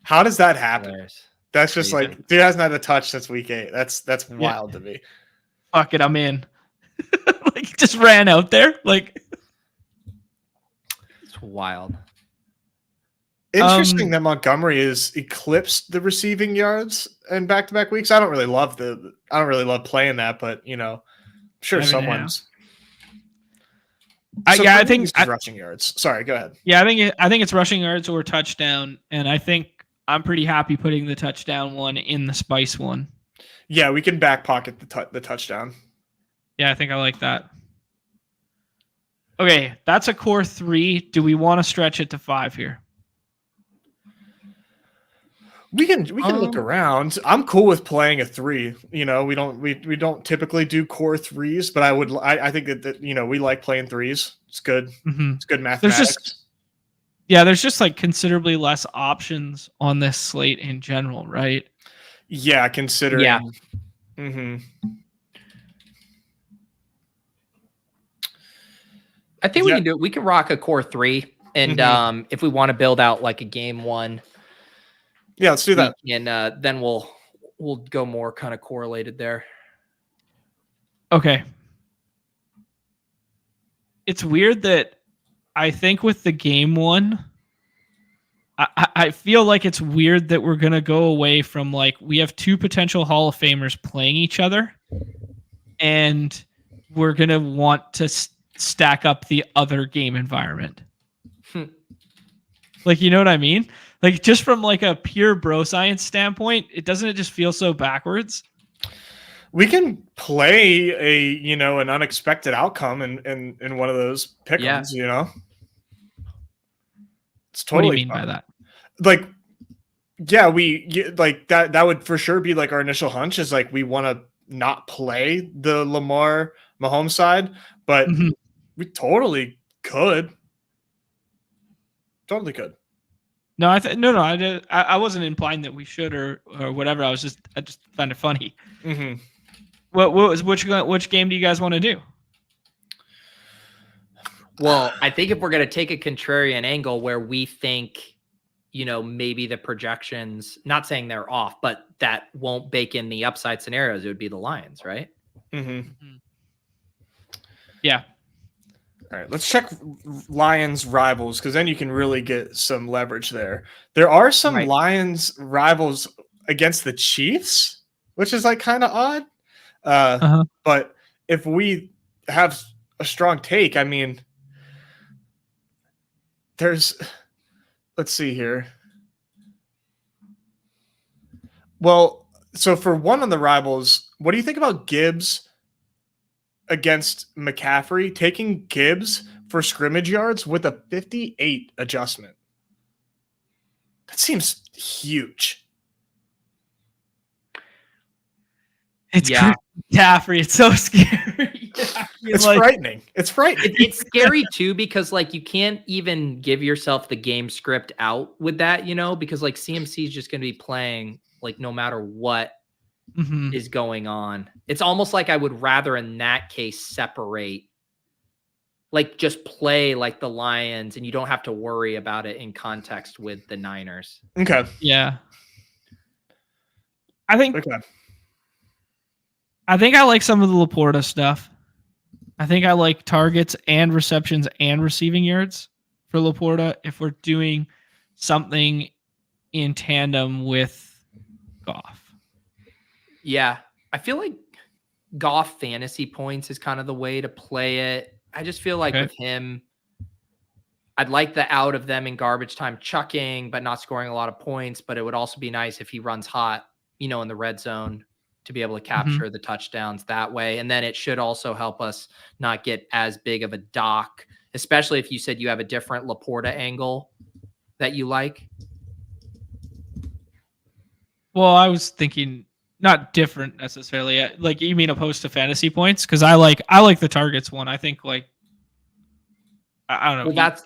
Speaker 2: How does that happen? That's just like, dude hasn't had a touch since week 8. That's wild to me.
Speaker 3: Fuck it, I'm in. Like, he just ran out there. Like,
Speaker 1: it's wild.
Speaker 2: Interesting that Montgomery is eclipsed the receiving yards in back-to-back weeks. I don't really love playing that, but you know, I'm sure someone's.
Speaker 3: I think
Speaker 2: rushing yards. Sorry, go ahead.
Speaker 3: Yeah, I think it's rushing yards or touchdown, and I think I'm pretty happy putting the touchdown one in the spice one.
Speaker 2: Yeah, we can back pocket the touchdown.
Speaker 3: Yeah, I think I like that. Okay, that's a core 3. Do we want to stretch it to 5 here?
Speaker 2: We can look around. I'm cool with playing a 3. You know, we don't typically do core 3s, but I think that you know, we like playing 3s. It's good. Mm-hmm. It's good mathematics.
Speaker 3: There's just like considerably less options on this slate in general, right?
Speaker 2: Yeah, considering.
Speaker 1: Yeah.
Speaker 2: Mm-hmm.
Speaker 1: I think we can do it. We can rock a core 3, and if we want to build out like a game 1.
Speaker 2: Yeah, let's do that.
Speaker 1: And then we'll go more kind of correlated there.
Speaker 3: Okay. It's weird that I think with the game 1, I feel like it's weird that we're going to go away from like, we have 2 potential Hall of Famers playing each other, and we're going to want to stack up the other game environment. Like, you know what I mean? Like, just from like a pure bro science standpoint, it just feel so backwards?
Speaker 2: We can play an unexpected outcome in one of those pick'ems, It's
Speaker 3: What do you
Speaker 2: totally
Speaker 3: mean by
Speaker 2: fine.
Speaker 3: that?
Speaker 2: Like, yeah, like that would for sure be like our initial hunch is like we want to not play the Lamar Mahomes side, but
Speaker 3: Mhm.
Speaker 2: we totally could. Totally could.
Speaker 3: No, I wasn't implying that we should or whatever. I just find it funny.
Speaker 2: Mm-hmm.
Speaker 3: Which game do you guys want to do?
Speaker 1: Well, I think if we're going to take a contrarian angle where we think, maybe the projections, not saying they're off, but that won't bake in the upside scenarios, it would be the Lions, right?
Speaker 2: Mm-hmm.
Speaker 3: Yeah.
Speaker 2: All right, let's check Lions rivals because then you can really get some leverage there. There are some
Speaker 1: Right.
Speaker 2: Lions rivals against the Chiefs, which is like kind of odd. But if we have a strong take, I mean, let's see here. Well, so for one of the rivals, what do you think about Gibbs against McCaffrey, taking Gibbs for scrimmage yards with a 58 adjustment? That seems huge.
Speaker 3: Yeah. McCaffrey, it's so scary.
Speaker 2: It's frightening. It's frightening.
Speaker 1: It's scary too because like you can't even give yourself the game script out with that, because like CMC is just going to be playing like no matter what is going on. It's almost like I would rather in that case separate, like just play like the Lions and you don't have to worry about it in context with the Niners.
Speaker 2: Okay.
Speaker 3: Yeah. I think I like some of the Laporta stuff. I think I like targets and receptions and receiving yards for Laporta if we're doing something in tandem with Goff.
Speaker 1: Yeah. I feel like Goff fantasy points is kind of the way to play it. I just feel like with him, I'd like the out of them in garbage time chucking, but not scoring a lot of points. But it would also be nice if he runs hot, in the red zone to be able to capture the touchdowns that way. And then it should also help us not get as big of a dock, especially if you said you have a different Laporta angle that you like.
Speaker 3: Well, I was thinking not different necessarily. Like you mean opposed to fantasy points? Because I like the targets one. I think like I don't know.
Speaker 1: Well,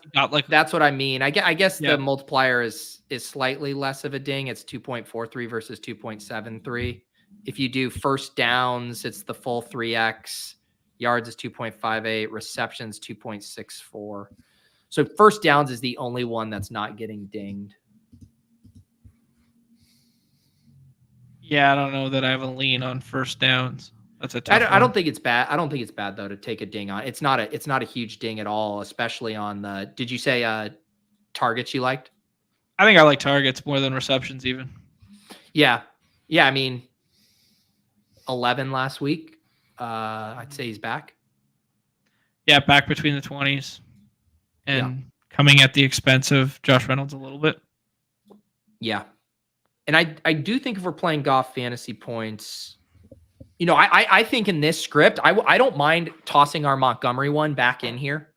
Speaker 1: that's what I mean. I guess the multiplier is slightly less of a ding. It's 2.43 versus 2.73. If you do first downs, it's the full 3x. Yards is 2.58. Receptions 2.64. So first downs is the only one that's not getting dinged.
Speaker 3: Yeah, I don't know that I have a lean on first downs. That's a tough one.
Speaker 1: I don't think it's bad. I don't think it's bad though to take a ding on. It's not a huge ding at all, especially on the. Did you say targets you liked?
Speaker 3: I think I like targets more than receptions even.
Speaker 1: Yeah. I mean, 11 last week. I'd say he's back.
Speaker 3: Yeah, back between the 20s, and coming at the expense of Josh Reynolds a little bit.
Speaker 1: Yeah. And I do think if we're playing Goff fantasy points, I think in this script, I don't mind tossing our Montgomery one back in here.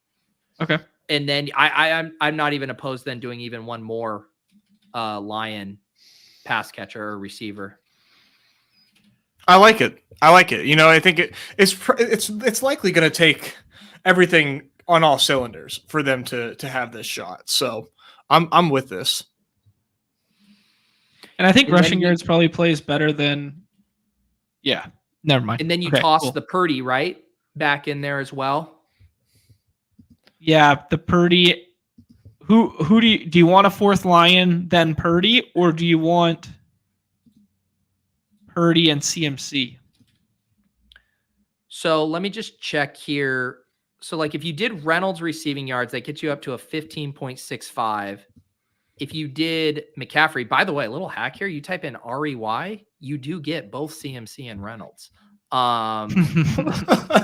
Speaker 3: Okay.
Speaker 1: And then I'm not even opposed then doing even one more Lion pass catcher or receiver.
Speaker 2: I like it. I think it's likely going to take everything on all cylinders for them to have this shot. So I'm with this.
Speaker 3: And I think rushing yards probably plays better than. Yeah, never mind.
Speaker 1: And then you toss the Purdy right back in there as well.
Speaker 3: Yeah, the Purdy. Who do you want a fourth Lion then Purdy, or do you want Purdy and CMC?
Speaker 1: So let me just check here. So like if you did Reynolds receiving yards, that gets you up to a 15.65. If you did McCaffrey, by the way, a little hack here, you type in REY, you do get both CMC and Reynolds.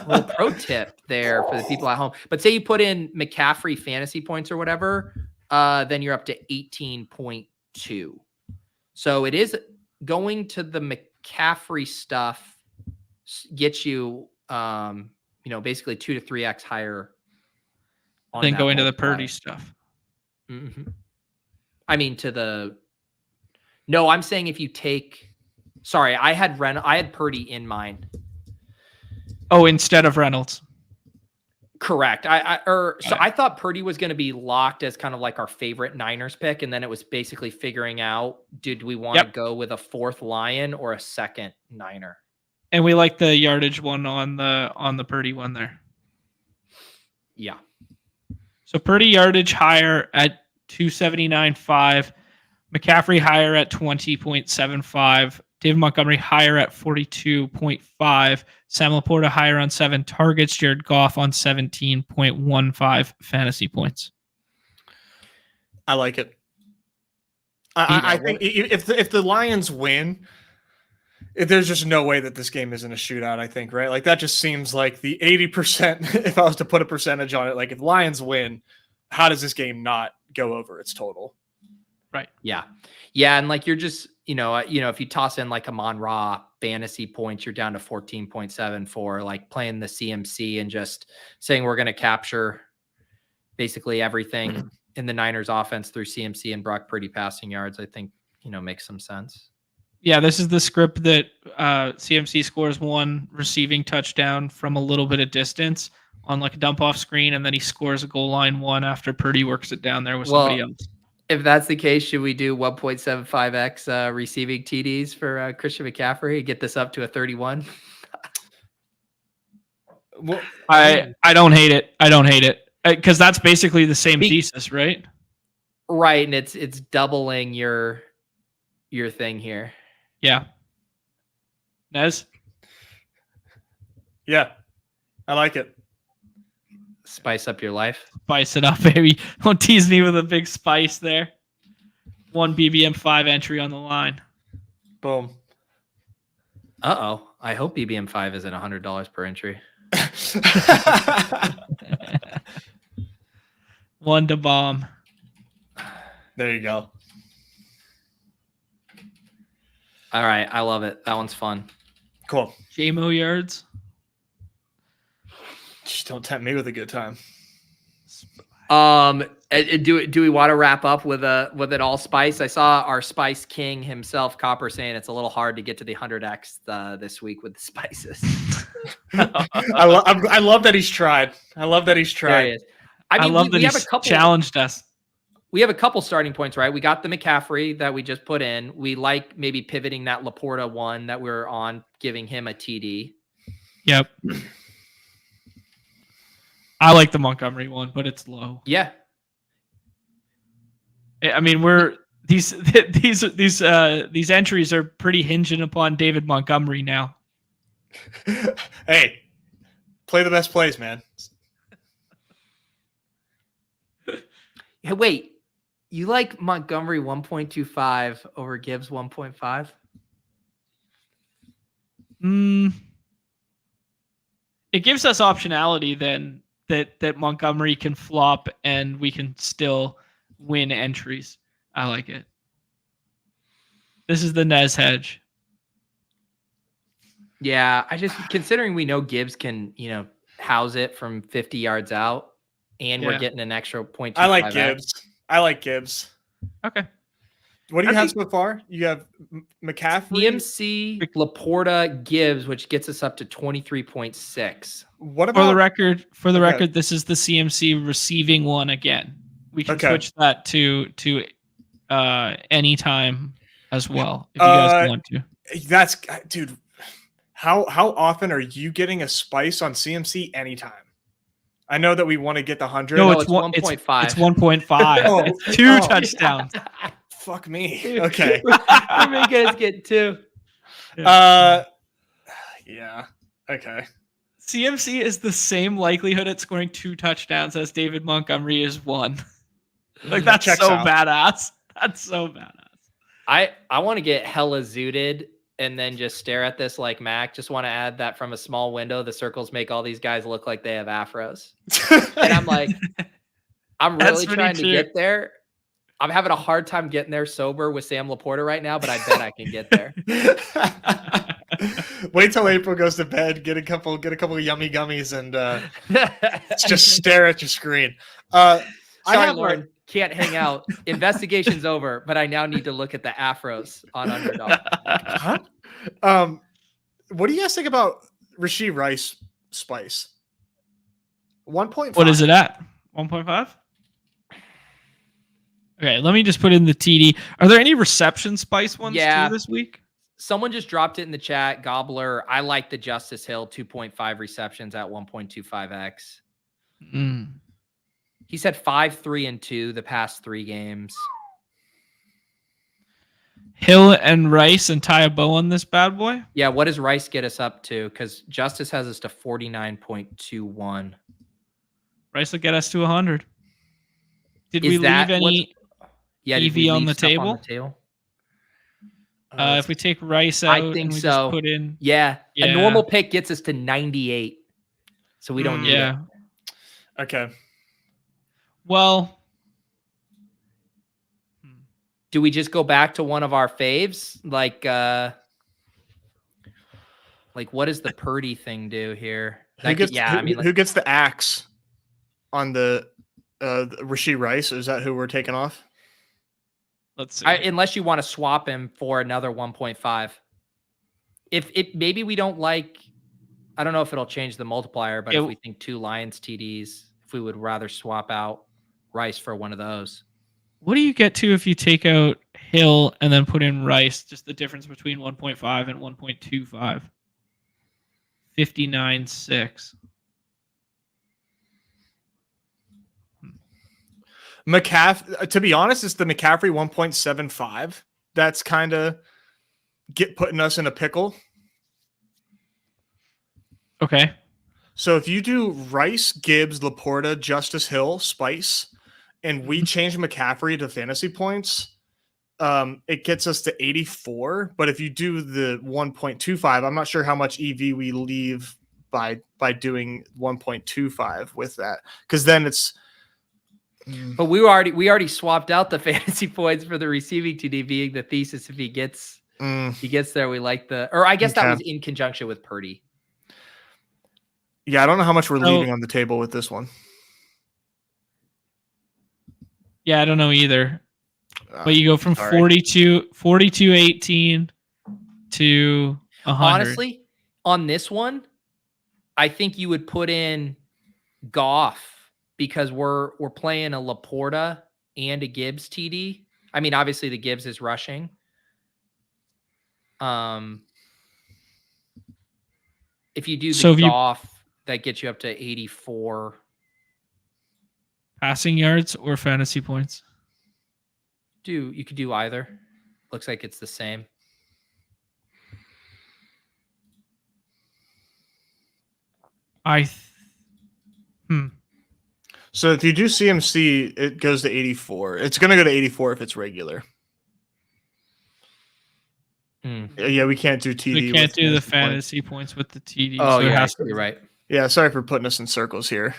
Speaker 1: Little pro tip there for the people at home. But say you put in McCaffrey fantasy points or whatever, then you're up to 18.2. So it is going to the McCaffrey stuff gets you, basically 2 to 3x higher.
Speaker 3: Then go into the
Speaker 1: multiplier.
Speaker 3: Purdy stuff.
Speaker 1: Mm-hmm. I mean, no, I'm saying if you take, sorry, I had Purdy in mind.
Speaker 3: Oh, instead of Reynolds.
Speaker 1: Correct. I thought Purdy was going to be locked as kind of like our favorite Niners pick. And then it was basically figuring out, did we want to go with a fourth Lion or a second Niner?
Speaker 3: And we like the yardage one on the Purdy one there.
Speaker 1: Yeah.
Speaker 3: So Purdy yardage higher at 279.5. McCaffrey higher at 20.75. David Montgomery higher at 42.5. Sam Laporta higher on 7 targets. Jared Goff on 17.15 fantasy points.
Speaker 2: I like it. I think if the Lions win, there's just no way that this game isn't a shootout, I think, right? Like that just seems like the 80%, if I was to put a percentage on it, like if Lions win, how does this game not go over its total?
Speaker 3: Right.
Speaker 1: Yeah. Yeah. And like, you're just, if you toss in like Amon-Ra fantasy points, you're down to 14.7 for like playing the CMC and just saying we're going to capture basically everything in the Niners offense through CMC and Brock Purdy passing yards, I think, makes some sense.
Speaker 3: Yeah, this is the script that CMC scores 1 receiving touchdown from a little bit of distance on like a dump off screen, and then he scores a goal line 1 after Purdy works it down there with somebody else.
Speaker 1: If that's the case, should we do 1.75x receiving TDs for Christian McCaffrey? Get this up to a 31?
Speaker 3: Well, I don't hate it. I don't hate it because that's basically the same thesis, right?
Speaker 1: Right, and it's doubling your thing here.
Speaker 3: Yeah. Nez?
Speaker 2: Yeah, I like it.
Speaker 1: Spice up your life.
Speaker 3: Spice it up, baby. Don't tease me with a big spice there. 1 BBM5 entry on the line.
Speaker 2: Boom.
Speaker 1: Uh-oh. I hope BBM5 is at $100 per entry.
Speaker 3: 1 to bomb.
Speaker 2: There you go.
Speaker 1: All right. I love it. That one's fun.
Speaker 2: Cool.
Speaker 3: JMO yards.
Speaker 2: Just don't tempt me with a good time.
Speaker 1: Do we want to wrap up with an all spice? I saw our spice king himself, Copper, saying it's a little hard to get to the 100x this week with the spices.
Speaker 2: I love that he's tried. I love that he's tried.
Speaker 1: There he is. I mean,
Speaker 3: love that
Speaker 1: we have
Speaker 3: he's
Speaker 1: a couple
Speaker 3: challenged us.
Speaker 1: We have a couple starting points, right? We got the McCaffrey that we just put in. We like maybe pivoting that Laporta one that we're on, giving him a TD.
Speaker 3: Yep. I like the Montgomery one, but it's low.
Speaker 1: Yeah.
Speaker 3: I mean, these entries are pretty hinging upon David Montgomery now.
Speaker 2: Hey, play the best plays, man.
Speaker 1: Hey, wait. You like Montgomery 1.25 over Gibbs 1.5?
Speaker 3: It gives us optionality then that Montgomery can flop and we can still win entries. I like it. This is the Nez hedge.
Speaker 1: Yeah, I just considering we know Gibbs can, house it from 50 yards out, and we're getting an extra 0.25.
Speaker 2: I like Gibbs.
Speaker 3: Okay.
Speaker 2: What do you have so far? You have McCaffrey,
Speaker 1: CMC, Laporta, Gibbs, which gets us up to 23.6.
Speaker 2: What about
Speaker 3: for the record, this is the CMC receiving one again. We can switch that to anytime as well if you guys want to.
Speaker 2: That's dude. How often are you getting a spice on CMC anytime? I know that we want to get the 100.
Speaker 3: No, it's
Speaker 1: 1.5.
Speaker 3: It's 1.5. It's 2 touchdowns.
Speaker 2: Fuck me. Okay.
Speaker 1: We're making us get 2.
Speaker 2: Yeah. Okay.
Speaker 3: CMC is the same likelihood at scoring 2 touchdowns as David Montgomery is 1. Like that's so badass. That's so badass.
Speaker 1: I want to get hella zooted and then just stare at this like Mac. Just want to add that from a small window, the circles make all these guys look like they have afros. And I'm like, I'm really trying to get there. I'm having a hard time getting there sober with Sam Laporta right now, but I bet I can get there.
Speaker 2: Wait till April goes to bed, get a couple of yummy gummies, and just stare at your screen.
Speaker 1: Sorry, Lauren, can't hang out. Investigation's over, but I now need to look at the afros on Underdog.
Speaker 2: Huh? What do you guys think about Rashee Rice spice? 1.5.
Speaker 3: What is it at? 1.5? Okay, let me just put in the TD. Are there any reception spice ones too this week?
Speaker 1: Someone just dropped it in the chat. Gobbler, I like the Justice Hill 2.5 receptions at 1.25x. He said 5, 3, and 2 the past 3 games.
Speaker 3: Hill and Rice and tie a bow on this bad boy?
Speaker 1: Yeah, what does Rice get us up to? Because Justice has us to 49.21.
Speaker 3: Rice will get us to 100. Did we leave any EV on the table? If we take Rice out,
Speaker 1: I think
Speaker 3: and we
Speaker 1: so.
Speaker 3: Just put in,
Speaker 1: yeah, a normal pick gets us to 98, so we don't need it.
Speaker 2: Okay.
Speaker 3: Well,
Speaker 1: do we just go back to one of our faves? Like what does the Purdy thing do here?
Speaker 2: Who gets the axe on the Rashee Rice? Is that who we're taking off?
Speaker 3: Let's see.
Speaker 1: Unless you want to swap him for another 1.5. If maybe we don't like, I don't know if it'll change the multiplier, but if we think 2 Lions TDs, if we would rather swap out Rice for one of those.
Speaker 3: What do you get to if you take out Hill and then put in Rice? Just the difference between 1.5 and 1.25. 59.6.
Speaker 2: To be honest, it's the McCaffrey 1.75. That's kind of putting us in a pickle.
Speaker 3: Okay.
Speaker 2: So if you do Rice, Gibbs, Laporta, Justice Hill, Spice, and we change McCaffrey to fantasy points, it gets us to 84. But if you do the 1.25, I'm not sure how much EV we leave by doing 1.25 with that, because then it's.
Speaker 1: But we already swapped out the fantasy points for the receiving TD, being the thesis. If he gets there, we like or I guess that was in conjunction with Purdy.
Speaker 2: Yeah, I don't know how much we're leaving on the table with this one.
Speaker 3: Yeah, I don't know either. But you go from 42.18 to 100.
Speaker 1: Honestly, on this one, I think you would put in Goff, because we're playing a Laporta and a Gibbs TD. I mean, obviously the Gibbs is rushing. If you do the Goff, that gets you up to 84.
Speaker 3: Passing yards or fantasy points?
Speaker 1: You could do either. Looks like it's the same.
Speaker 2: So if you do CMC, it goes to 84. It's going to go to 84 if it's regular. Yeah, we can't do TD.
Speaker 3: We can't do the fantasy points with the TD.
Speaker 1: Oh, so yeah, you're right.
Speaker 2: Yeah, sorry for putting us in circles here.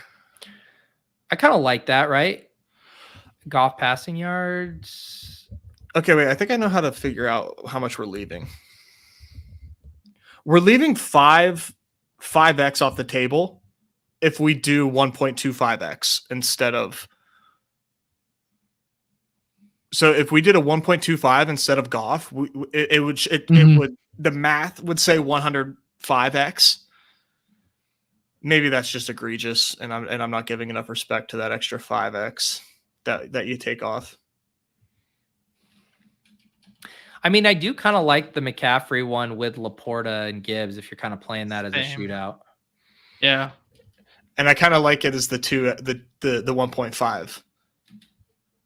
Speaker 1: I kind of like that, right? Goff passing yards.
Speaker 2: Okay, wait. I think I know how to figure out how much we're leaving. We're leaving 5x off the table if we do 1.25x instead of. So if we did a 1.25 instead of Goff, it would the math would say 105x. Maybe that's just egregious, and I'm not giving enough respect to that extra 5x that you take off.
Speaker 1: I mean, I do kind of like the McCaffrey one with Laporta and Gibbs if you're kind of playing that as a shootout.
Speaker 3: Yeah.
Speaker 2: And I kind of like it as the 1.5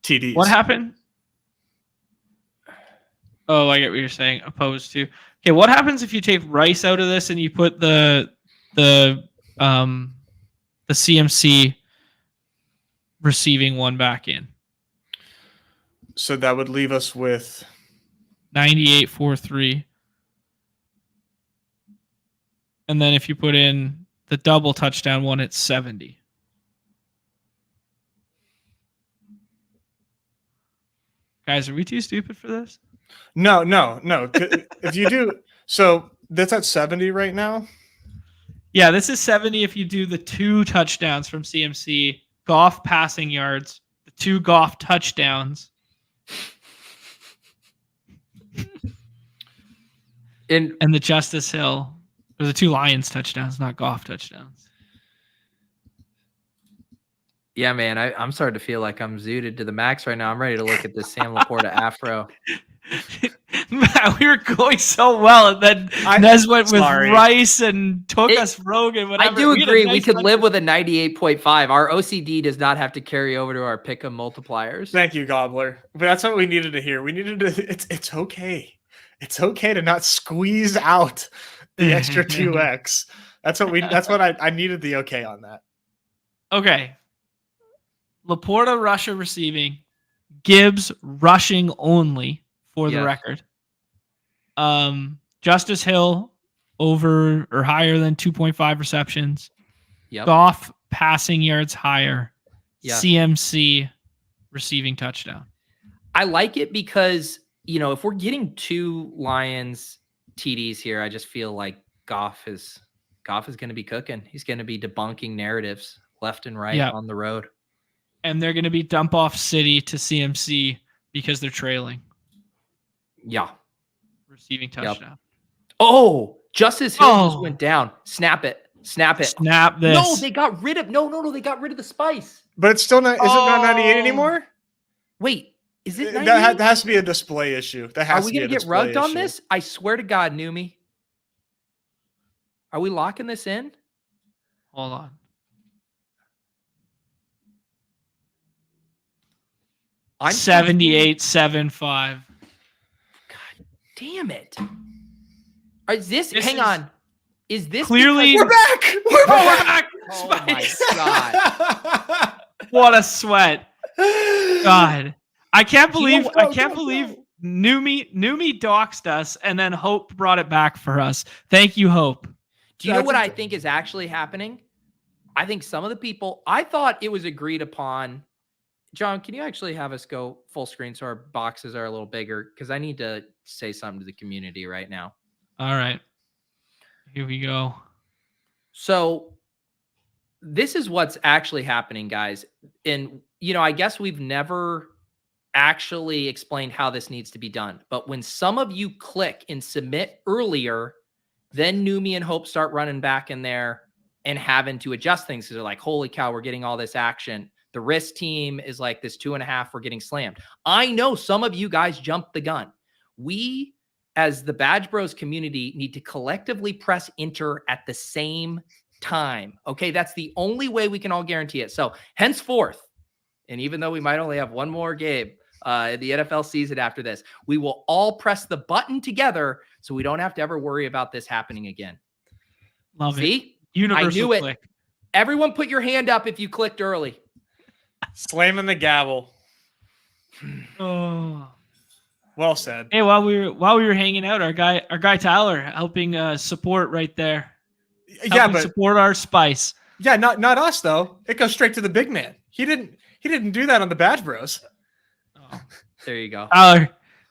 Speaker 2: TDs.
Speaker 3: What happened? Oh, I get what you're saying. Opposed to. Okay, what happens if you take Rice out of this and you put the CMC receiving one back in?
Speaker 2: So that would leave us with
Speaker 3: 98.43. And then if you put in the double touchdown one, it's 70. Guys, are we too stupid for this?
Speaker 2: No. If you do, so That's at 70 right now.
Speaker 3: Yeah, this is 70 if you do the 2 touchdowns from CMC, Goff passing yards, the 2 Goff touchdowns. And the Justice Hill, or the 2 Lions touchdowns, not Goff touchdowns.
Speaker 1: Yeah, man, I'm starting to feel like I'm zooted to the max right now. I'm ready to look at this Sam Laporta afro.
Speaker 3: Matt, we were going so well, and then Nez went with Rice and took us Rogan. Whatever.
Speaker 1: I do agree. We could live with a 98.5. Our OCD does not have to carry over to our pick'em multipliers.
Speaker 2: Thank you, Gobbler. But that's what we needed to hear. We needed to. It's okay. It's okay to not squeeze out the extra 2x. That's what I needed the okay on that.
Speaker 3: Okay. Laporta Russia receiving, Gibbs rushing only for the record. Justice Hill over or higher than 2.5 receptions.
Speaker 1: Yep.
Speaker 3: Goff passing yards higher.
Speaker 1: Yep.
Speaker 3: CMC receiving touchdown.
Speaker 1: I like it because, if we're getting 2 Lions TDs here, I just feel like Goff is going to be cooking. He's going to be debunking narratives left and right on the road.
Speaker 3: And they're going to be dump off city to CMC because they're trailing.
Speaker 1: Yeah.
Speaker 3: Receiving touchdown.
Speaker 1: Yep. Oh, Justice Hill just went down. Snap it. Snap this.
Speaker 3: No,
Speaker 1: they got rid of they got rid of the spice.
Speaker 2: But it's still not. Is it not 98 anymore?
Speaker 1: Wait, is it 98?
Speaker 2: That has to be a display issue.
Speaker 1: Are we gonna get rugged on this? I swear to God, Numi. Are we locking this in?
Speaker 3: Hold on. I'm 78.75.
Speaker 1: God damn it. Is this hang on. Is this
Speaker 3: clearly
Speaker 2: we're back? We're back.
Speaker 1: Oh my God.
Speaker 3: What a sweat. God. I can't believe Numi doxed us and then Hope brought it back for us. Thank you, Hope.
Speaker 1: Do you know what I think is actually happening? I think some of the people, I thought it was agreed upon. John, can you actually have us go full screen so our boxes are a little bigger? Because I need to say something to the community right now.
Speaker 3: All right. Here we go.
Speaker 1: So this is what's actually happening, guys. And, I guess we've never actually explained how this needs to be done. But when some of you click and submit earlier, then Numi and Hope start running back in there and having to adjust things. Because they're like, holy cow, we're getting all this action. The risk team is like this 2.5. We're getting slammed. I know some of you guys jumped the gun. We, as the Badge Bros community, need to collectively press enter at the same time. Okay, that's the only way we can all guarantee it. So henceforth, and even though we might only have one more game in the NFL season after this, we will all press the button together so we don't have to ever worry about this happening again.
Speaker 3: Love
Speaker 1: See?
Speaker 3: it. Universal
Speaker 1: I knew it.
Speaker 3: click.
Speaker 1: Everyone put your hand up if you clicked early.
Speaker 2: Slamming the gavel.
Speaker 3: Oh.
Speaker 2: Well said.
Speaker 3: Hey, while we were hanging out, our guy Tyler helping support right there. But support our spice.
Speaker 2: Yeah, not us though. It goes straight to the big man. He didn't do that on the Badge Bros.
Speaker 1: Oh, there you go.
Speaker 3: Tyler.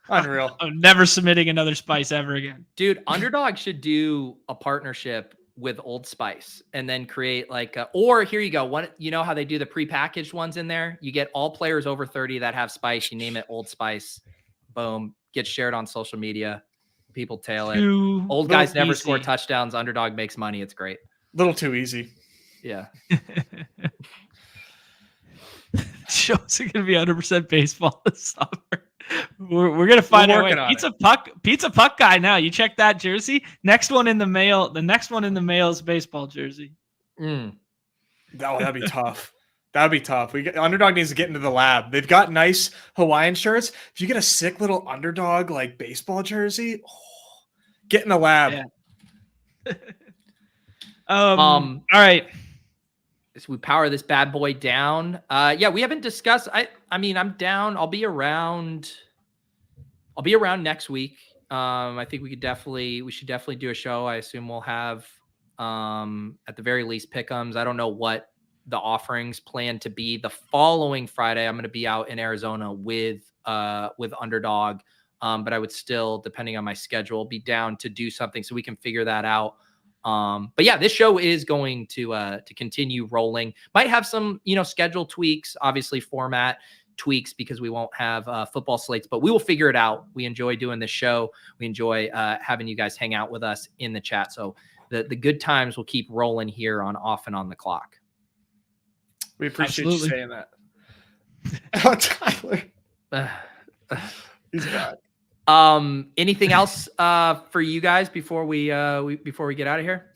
Speaker 2: Unreal.
Speaker 3: I'm never submitting another spice ever again.
Speaker 1: Dude, Underdog should do a partnership with Old Spice and then create or here you go. One, you know how they do the prepackaged ones in there? You get all players over 30 that have spice. You name it Old Spice. Boom. Gets shared on social media. People tail it. Old guys never score touchdowns. Underdog makes money. It's great.
Speaker 2: Little too easy.
Speaker 1: Yeah.
Speaker 3: Shows are going to be 100% baseball this summer. We're going to find our way. Pizza puck guy now. You check that jersey. Next one in the mail. The next one in the mail is baseball jersey.
Speaker 2: That'd be tough. That'd be tough. Underdog needs to get into the lab. They've got nice Hawaiian shirts. If you get a sick little Underdog baseball jersey, get in the lab.
Speaker 3: Yeah. All right.
Speaker 1: So we power this bad boy down. We haven't discussed. I'm down. I'll be around next week. I think we should definitely do a show. I assume we'll have at the very least pick'ems. I don't know what the offerings plan to be. The following Friday, I'm going to be out in Arizona with Underdog But I would still, depending on my schedule, be down to do something so we can figure that out. But yeah, this show is going to continue rolling. Might have some, schedule tweaks, obviously format tweaks, because we won't have football slates, but we will figure it out. We enjoy doing this show. We enjoy having you guys hang out with us in the chat. So the good times will keep rolling here on Off and On the Clock.
Speaker 2: We appreciate you saying that. Tyler. He's back.
Speaker 1: Anything else for you guys before we get out of here?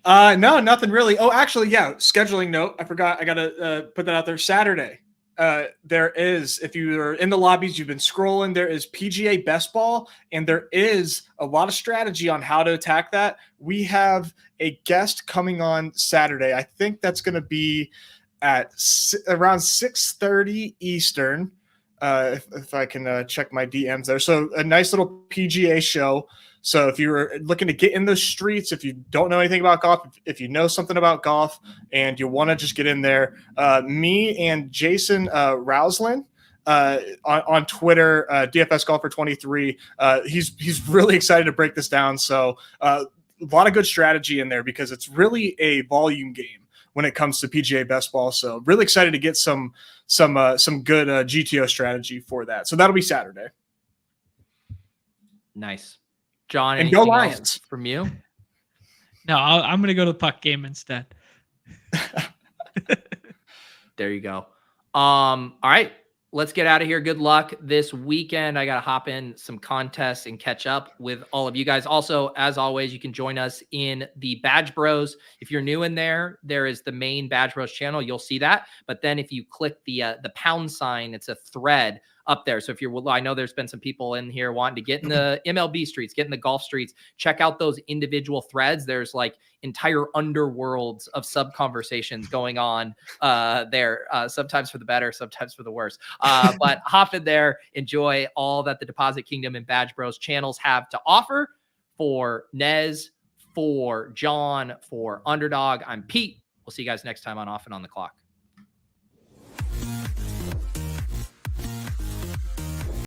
Speaker 2: No, nothing really. Oh, actually, yeah. Scheduling note. I forgot. I gotta put that out there. Saturday. There is, if you are in the lobbies, you've been scrolling, there is PGA Best Ball, and there is a lot of strategy on how to attack that. We have a guest coming on Saturday. I think that's going to be at around 6:30 Eastern. If I can check my DMs there. So a nice little PGA show. So if you're looking to get in the streets, if you don't know anything about golf, if you know something about golf and you want to just get in there, me and Jason Rouslin on Twitter, DFS Golfer 23, he's really excited to break this down. So a lot of good strategy in there because it's really a volume game when it comes to PGA Best Ball. So really excited to get some good GTO strategy for that. So that'll be Saturday.
Speaker 1: Nice. John,
Speaker 2: and go Lions
Speaker 1: from you?
Speaker 3: No, I'm going to go to the puck game instead.
Speaker 1: There you go. All right, let's get out of here. Good luck this weekend. I got to hop in some contests and catch up with all of you guys. Also, as always, you can join us in the Badge Bros. If you're new in there, there is the main Badge Bros channel. You'll see that. But then if you click the pound sign, it's a thread up there. So if you're, I know there's been some people in here wanting to get in the MLB streets, get in the golf streets, check out those individual threads. There's like entire underworlds of sub conversations going on there, sometimes for the better, sometimes for the worse. But hop in there, enjoy all that the Deposit Kingdom and Badge Bros channels have to offer. For Nez, for John, for Underdog, I'm Pete. We'll see you guys next time on Off and On the Clock.